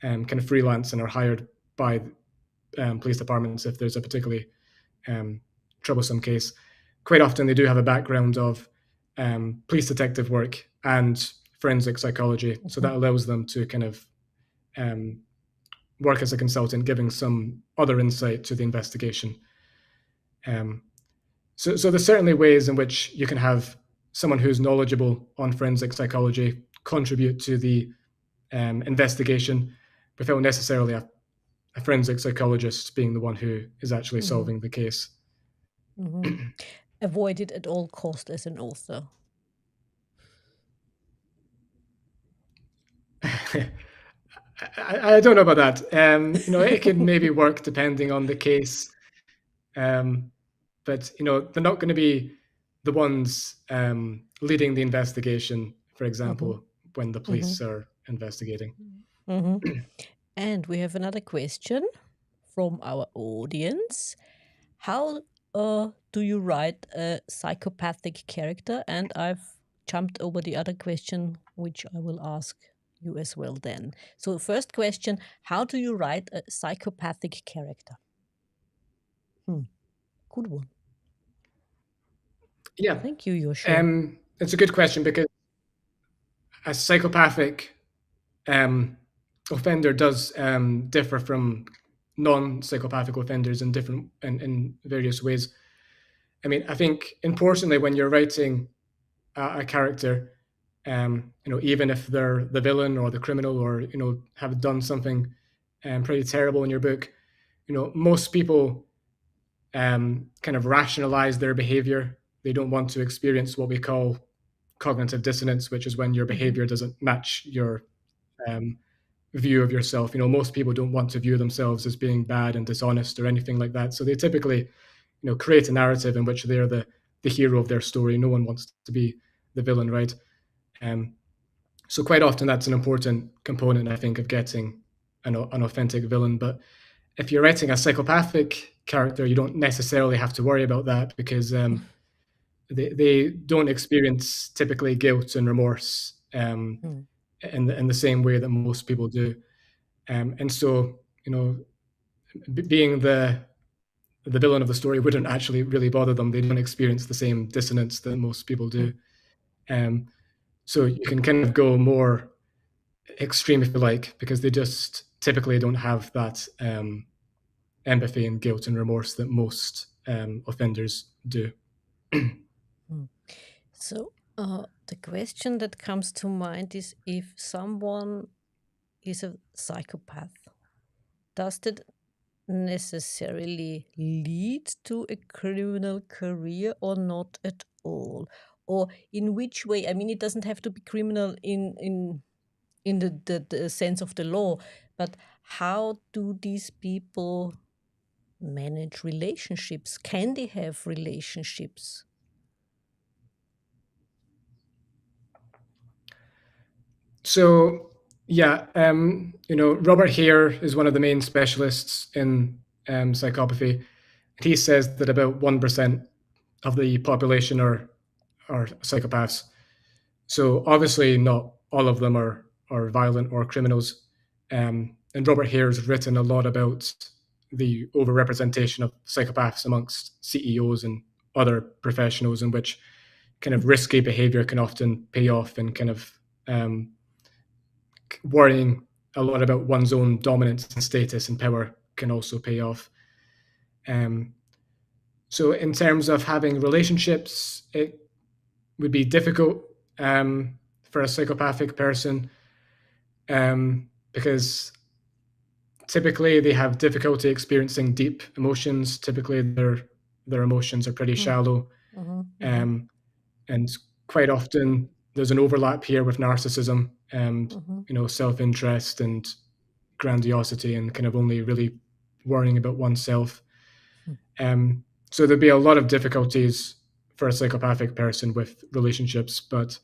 kind of freelance and are hired by police departments if there's a particularly troublesome case. Quite often they do have a background of police detective work and forensic psychology, so that allows them to kind of work as a consultant, giving some other insight to the investigation. So there's certainly ways in which you can have someone who's knowledgeable on forensic psychology contribute to the investigation without necessarily a forensic psychologist being the one who is actually solving the case. Avoid it at all cost as an author. I don't know about that. It could maybe work depending on the case. But they're not going to be the ones leading the investigation, for example, when the police are investigating. And we have another question from our audience. How do you write a psychopathic character? And I've jumped over the other question, which I will ask you as well then. So first question, how do you write a psychopathic character? Good one. Yeah. Thank you, Joshua. It's a good question because a psychopathic offender does differ from non-psychopathic offenders in various ways. I mean, I think importantly, when you're writing a character, even if they're the villain or the criminal or have done something pretty terrible in your book, most people kind of rationalize their behavior. They don't want to experience what we call cognitive dissonance, which is when your behavior doesn't match your view of yourself. Most people don't want to view themselves as being bad and dishonest or anything like that. So they typically, create a narrative in which they're the hero of their story. No one wants to be the villain, right? So quite often that's an important component, I think, of getting an authentic villain. But if you're writing a psychopathic character, you don't necessarily have to worry about that because they don't experience typically guilt and remorse in the same way that most people do. And so, being the villain of the story wouldn't actually really bother them. They don't experience the same dissonance that most people do. So you can kind of go more extreme if you like, because they just typically don't have that empathy and guilt and remorse that most offenders do. So the question that comes to mind is, if someone is a psychopath, does that necessarily lead to a criminal career or not at all? Or in which way? I mean, it doesn't have to be criminal in the sense of the law, but how do these people manage relationships? Can they have relationships? So yeah, Robert Hare is one of the main specialists in psychopathy. He says that about 1% of the population are psychopaths. So obviously not all of them are violent or criminals. And Robert Hare has written a lot about the overrepresentation of psychopaths amongst CEOs and other professionals, in which kind of risky behavior can often pay off, and kind of worrying a lot about one's own dominance and status and power can also pay off. So in terms of having relationships, it would be difficult for a psychopathic person because typically they have difficulty experiencing deep emotions. Typically their emotions are pretty shallow. And quite often there's an overlap here with narcissism and self-interest and grandiosity and kind of only really worrying about oneself. So there'd be a lot of difficulties for a psychopathic person with relationships, but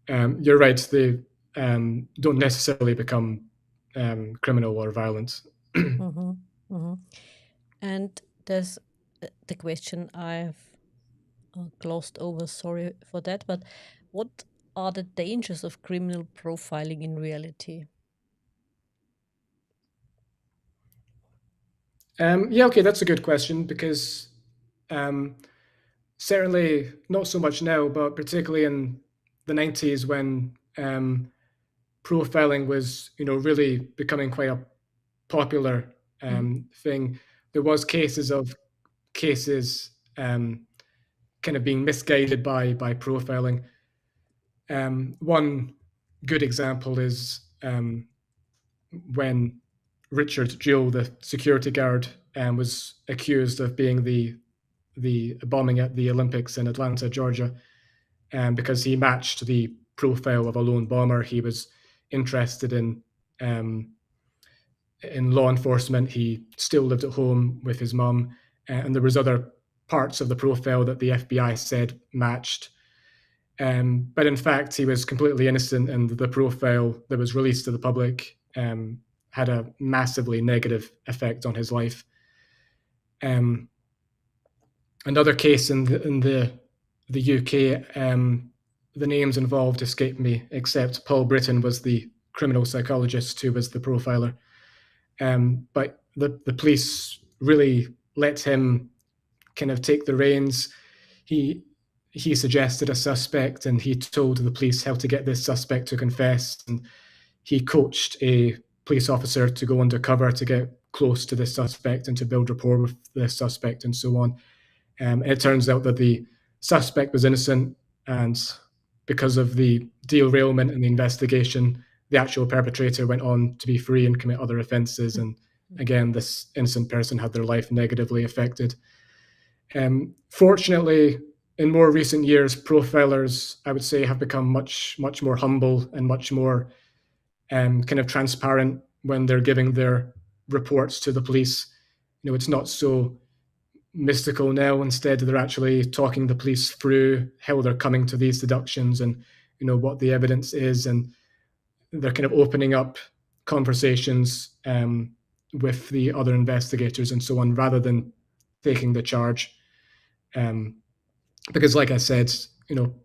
you're right, they don't necessarily become criminal or violent. And there's the question I've glossed over, sorry for that, but what are the dangers of criminal profiling in reality? Yeah, okay, that's a good question, because certainly not so much now, but particularly in the 90s when profiling was, really becoming quite a popular thing. There was cases kind of being misguided by profiling. One good example is when Richard Jewell, the security guard, was accused of being the bombing at the Olympics in Atlanta, Georgia, because he matched the profile of a lone bomber. He was interested in law enforcement. He still lived at home with his mum, and there was other parts of the profile that the FBI said matched. But in fact, he was completely innocent, and the profile that was released to the public had a massively negative effect on his life. Another case in the UK, the names involved escape me, except Paul Britton was the criminal psychologist who was the profiler. But the police really let him kind of take the reins. He suggested a suspect, and he told the police how to get this suspect to confess. And he coached a police officer to go undercover to get close to this suspect and to build rapport with the suspect and so on. It turns out that the suspect was innocent, and because of the derailment in the investigation, the actual perpetrator went on to be free and commit other offences. And again, this innocent person had their life negatively affected. Fortunately, in more recent years, profilers, I would say, have become much more humble and much more kind of transparent when they're giving their reports to the police. It's not so mystical now. Instead, they're actually talking the police through how they're coming to these deductions and what the evidence is, and they're kind of opening up conversations with the other investigators and so on, rather than taking the charge. Because, like I said,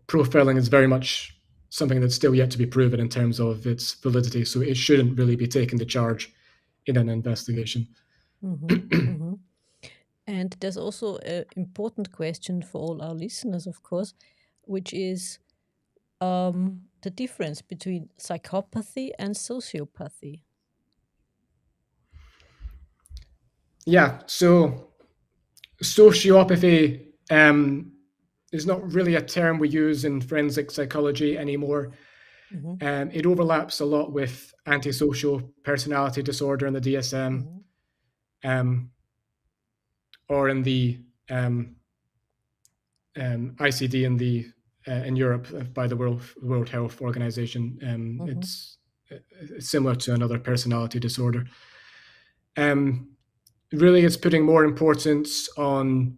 profiling is very much something that's still yet to be proven in terms of its validity. So it shouldn't really be taking the charge in an investigation. And there's also an important question for all our listeners, of course, which is the difference between psychopathy and sociopathy. Yeah, so sociopathy is not really a term we use in forensic psychology anymore. It overlaps a lot with antisocial personality disorder in the DSM, or in the ICD in Europe by the World Health Organization. It's similar to another personality disorder. Really, it's putting more importance on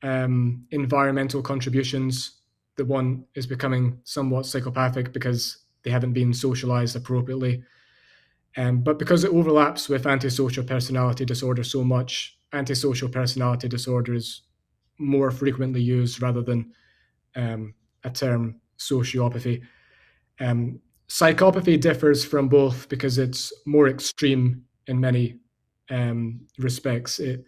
environmental contributions. The one is becoming somewhat psychopathic because they haven't been socialized appropriately. But because it overlaps with antisocial personality disorder so much, antisocial personality disorder is more frequently used rather than a term sociopathy. Psychopathy differs from both because it's more extreme in many respects. It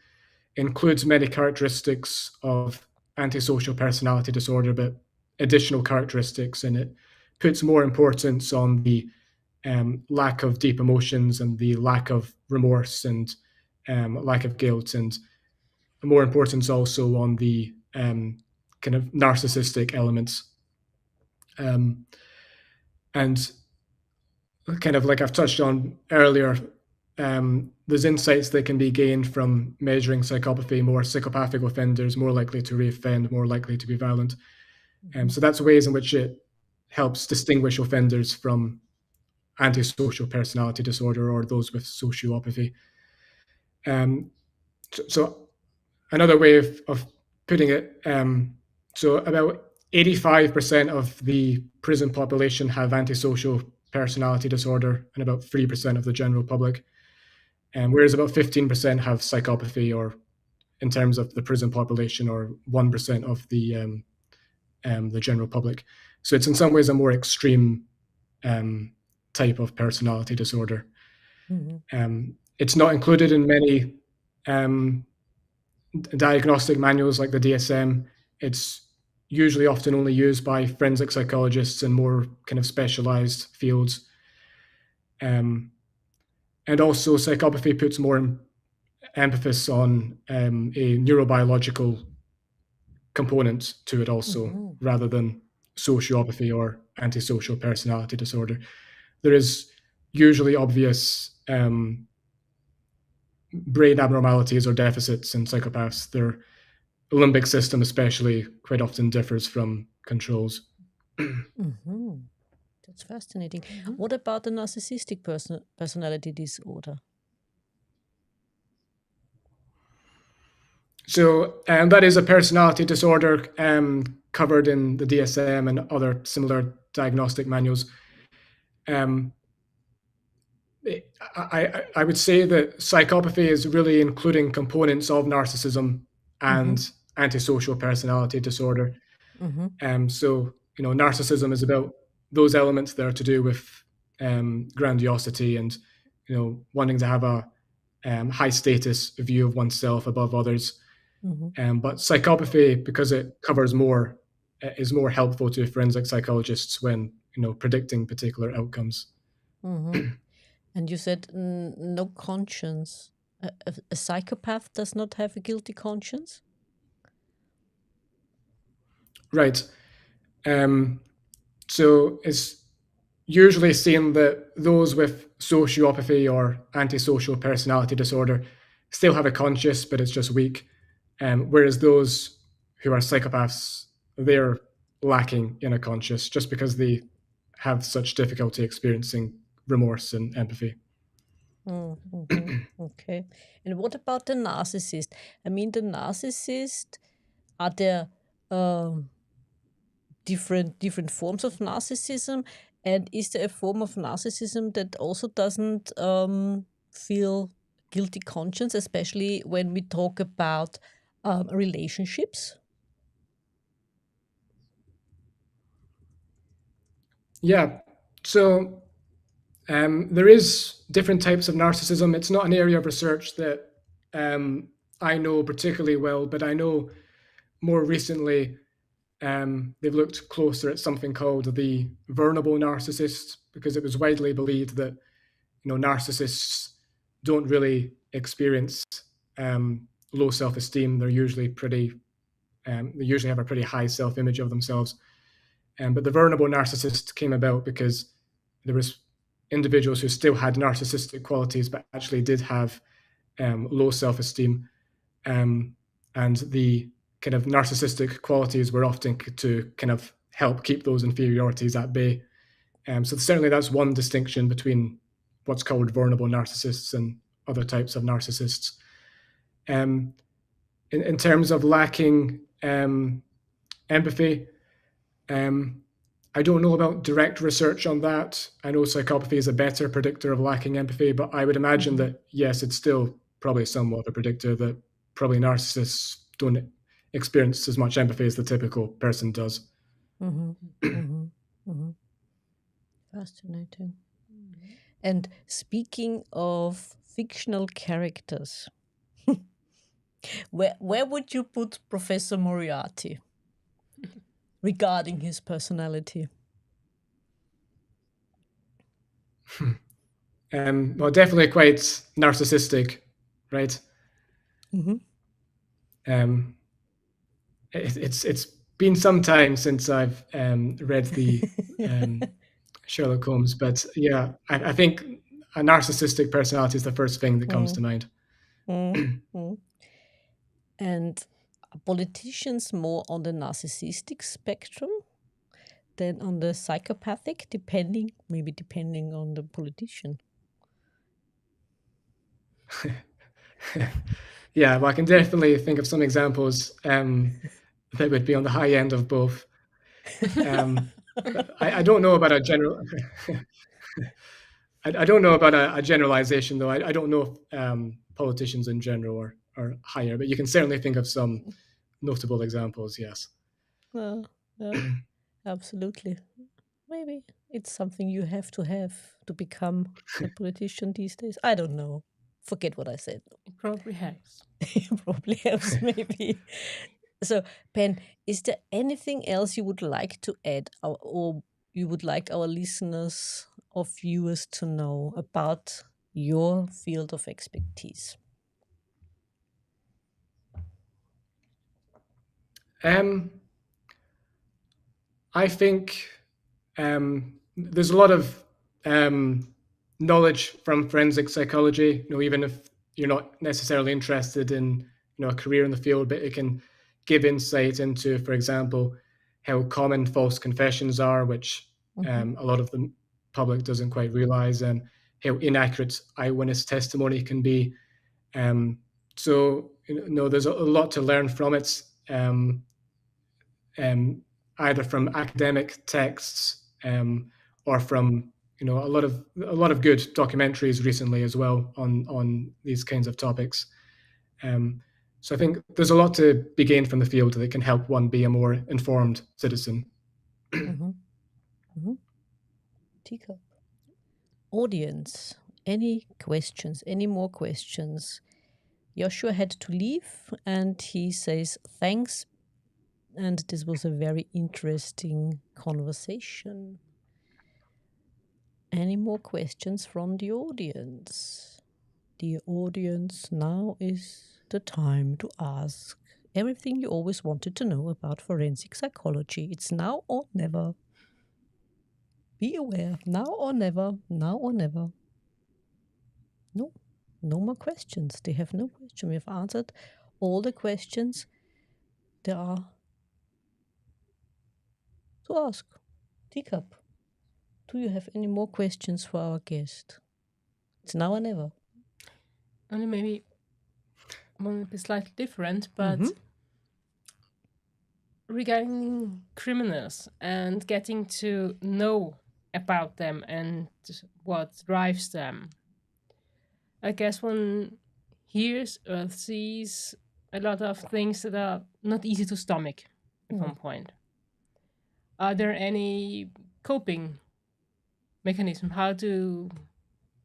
includes many characteristics of antisocial personality disorder, but additional characteristics, and it puts more importance on the lack of deep emotions and the lack of remorse and lack of guilt, and more importance also on the kind of narcissistic elements. And kind of like I've touched on earlier, there's insights that can be gained from measuring psychopathy. More psychopathic offenders more likely to reoffend, more likely to be violent. So that's ways in which it helps distinguish offenders from antisocial personality disorder or those with sociopathy. So another way of putting it, so about 85% of the prison population have antisocial personality disorder, and about 3% of the general public. Whereas about 15% have psychopathy, or in terms of the prison population, or 1% of the general public. So it's in some ways a more extreme type of personality disorder. It's not included in many diagnostic manuals like the DSM. It's usually often only used by forensic psychologists in more kind of specialized fields. And And also, psychopathy puts more emphasis on a neurobiological component to it also, rather than sociopathy or antisocial personality disorder. There is usually obvious brain abnormalities or deficits in psychopaths. Their limbic system especially quite often differs from controls. That's fascinating. What about the narcissistic personality disorder? So that is a personality disorder covered in the DSM and other similar diagnostic manuals. I would say that psychopathy is really including components of narcissism and antisocial personality disorder. So, narcissism is about those elements that are to do with grandiosity and, wanting to have a high status view of oneself above others. But psychopathy, because it covers more, is more helpful to forensic psychologists when, predicting particular outcomes. And you said no conscience. A psychopath does not have a guilty conscience? Right. So it's usually seen that those with sociopathy or antisocial personality disorder still have a conscience, but it's just weak. Whereas those who are psychopaths, they're lacking in a conscience just because they have such difficulty experiencing remorse and empathy. Okay. And what about the narcissist? I mean, the narcissist, are there different forms of narcissism? And is there a form of narcissism that also doesn't feel guilty conscience, especially when we talk about relationships? Yeah. So there is different types of narcissism. It's not an area of research that I know particularly well, but I know more recently they've looked closer at something called the vulnerable narcissist, because it was widely believed that narcissists don't really experience low self-esteem. They're usually they usually have a pretty high self-image of themselves. But the vulnerable narcissist came about because there was individuals who still had narcissistic qualities but actually did have low self-esteem, and the kind of narcissistic qualities were often to kind of help keep those inferiorities at bay. So certainly that's one distinction between what's called vulnerable narcissists and other types of narcissists. In terms of lacking empathy, I don't know about direct research on that. I know psychopathy is a better predictor of lacking empathy, but I would imagine that, yes, it's still probably somewhat a predictor that probably narcissists don't experience as much empathy as the typical person does. Fascinating. And speaking of fictional characters, where would you put Professor Moriarty regarding his personality? Well, definitely quite narcissistic, right? It's been some time since I've read the Sherlock Holmes, but yeah, I think a narcissistic personality is the first thing that comes to mind. And are politicians more on the narcissistic spectrum than on the psychopathic, depending on the politician? Yeah, well, I can definitely think of some examples that would be on the high end of both. I don't know about a general. I don't know about a generalization, though. I don't know if politicians in general are higher, but you can certainly think of some notable examples. Yes. Yeah, absolutely. Maybe it's something you have to become a politician these days. I don't know. Forget what I said. It probably helps. Probably helps, maybe. So, Ben, is there anything else you would like to add, or you would like our listeners or viewers to know about your field of expertise? I think there's a lot of knowledge from forensic psychology. Even if you're not necessarily interested in a career in the field, but it can give insight into, for example, how common false confessions are, which a lot of the public doesn't quite realize, and how inaccurate eyewitness testimony can be. So there's a lot to learn from it. Either from academic texts or from a lot of good documentaries recently as well on these kinds of topics. So I think there's a lot to be gained from the field that can help one be a more informed citizen. Teacup. Audience, any questions? Any more questions? Joshua had to leave, and he says thanks. And this was a very interesting conversation. Any more questions from the audience? Dear audience, now is the time to ask everything you always wanted to know about forensic psychology. It's now or never. Be aware, now or never, now or never. No more questions. They have no question. We have answered all the questions there are to ask. Teacup, do you have any more questions for our guest? It's now or never. Only maybe one bit slightly different, but regarding criminals and getting to know about them and what drives them. I guess one hears or sees a lot of things that are not easy to stomach at one point. Are there any coping mechanism how to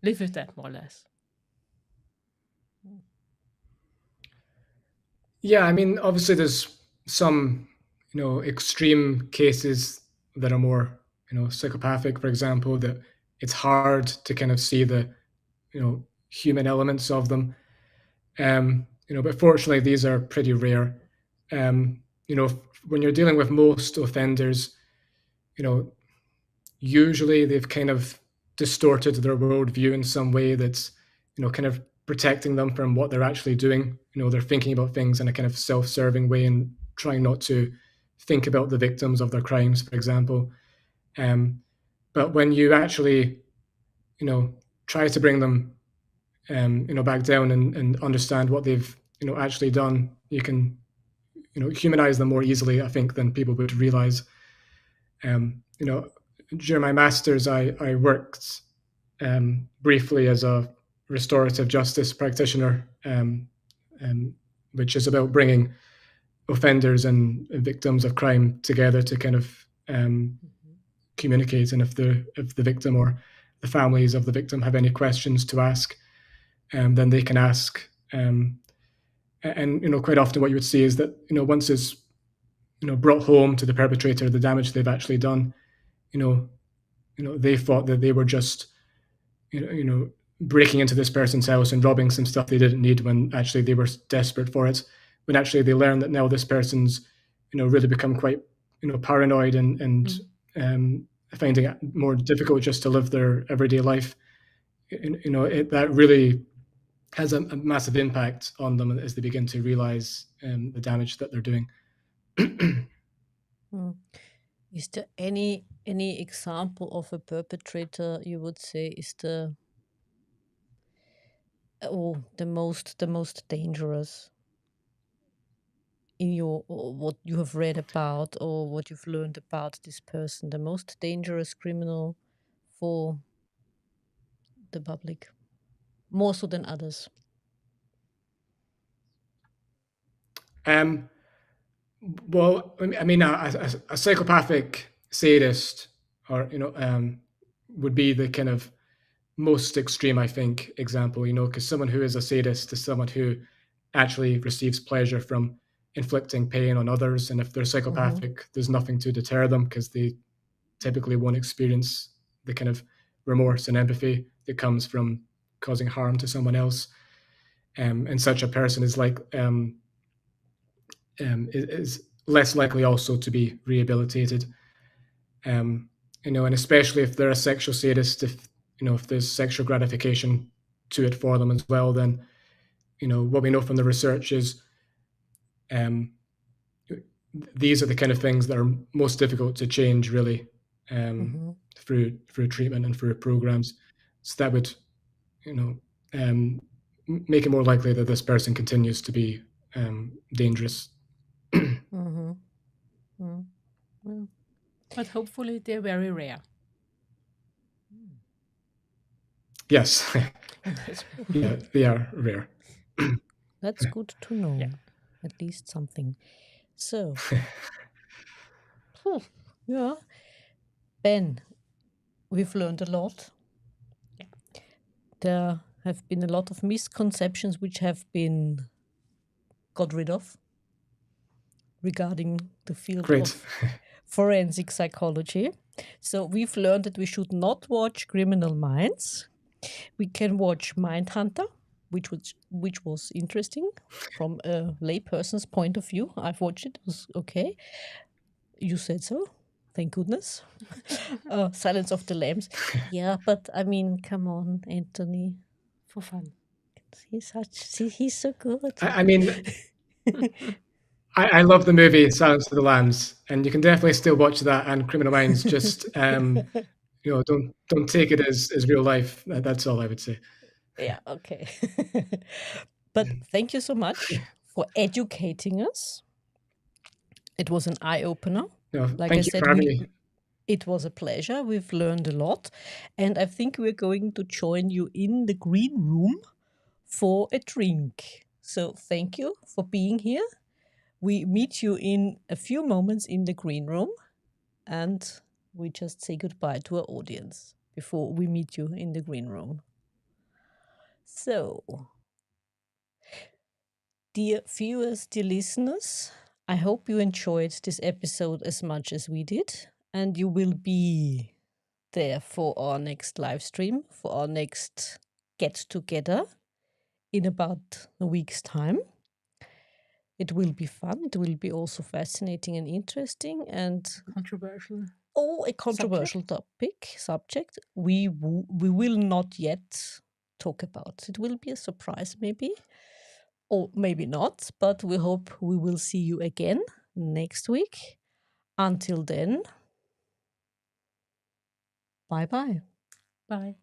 live with that, more or less? Yeah, I mean, obviously there's some, extreme cases that are more, psychopathic, for example, that it's hard to kind of see the, human elements of them. But fortunately, these are pretty rare. When you're dealing with most offenders, usually they've kind of distorted their worldview in some way that's, kind of protecting them from what they're actually doing. They're thinking about things in a kind of self-serving way and trying not to think about the victims of their crimes, for example. But when you actually, try to bring them, back down and understand what they've, actually done, you can, humanize them more easily, I think, than people would realize. During my master's, I worked briefly as a restorative justice practitioner, which is about bringing offenders and victims of crime together to kind of communicate. And if the victim or the families of the victim have any questions to ask, then they can ask. And quite often what you would see is that once it's brought home to the perpetrator the damage they've actually done, they thought that they were just breaking into this person's house and robbing some stuff they didn't need, when actually they were desperate for it. When actually they learn that now this person's really become quite paranoid and finding it more difficult just to live their everyday life. That really has a massive impact on them as they begin to realize the damage that they're doing. Is there any example of a perpetrator you would say is the most dangerous in your, or what you have read about or what you've learned about this person, the most dangerous criminal for the public, more so than others? Well, I mean, a psychopathic sadist, or would be the kind of most extreme, I think, example. Because someone who is a sadist is someone who actually receives pleasure from inflicting pain on others, and if they're psychopathic, there's nothing to deter them, because they typically won't experience the kind of remorse and empathy that comes from causing harm to someone else, and such a person is is less likely also to be rehabilitated. And especially if they're a sexual sadist, if there's sexual gratification to it for them as well, then what we know from the research is these are the kind of things that are most difficult to change, really, through treatment and through programs. So that would make it more likely that this person continues to be dangerous. But hopefully they're very rare. Yes. Yeah, they are rare. That's good to know. Yeah. At least something. So, yeah. Ben, we've learned a lot. Yeah. There have been a lot of misconceptions which have been got rid of regarding the field Great. of forensic psychology. So we've learned that we should not watch Criminal Minds. We can watch Mindhunter, which was interesting from a layperson's point of view. I've watched it. It was okay. You said so. Thank goodness. Silence of the Lambs. Yeah, but I mean, come on, Anthony. For fun. He's so good. I mean, I love the movie Silence of the Lambs, and you can definitely still watch that and Criminal Minds. Just don't take it as real life. That's all I would say. Yeah, okay. But thank you so much for educating us. It was an eye-opener. No, Like thank I you said, for having me. it was a pleasure. We've learned a lot. And I think we're going to join you in the green room for a drink. So thank you for being here. We meet you in a few moments in the green room, and we just say goodbye to our audience before we meet you in the green room. So, dear viewers, dear listeners, I hope you enjoyed this episode as much as we did, and you will be there for our next live stream, for our next get together in about a week's time. It will be fun. It will be also fascinating and interesting and Controversial. a controversial subject we will not yet talk about. It will be a surprise maybe, or maybe not, but we hope we will see you again next week. Until then, bye-bye. Bye.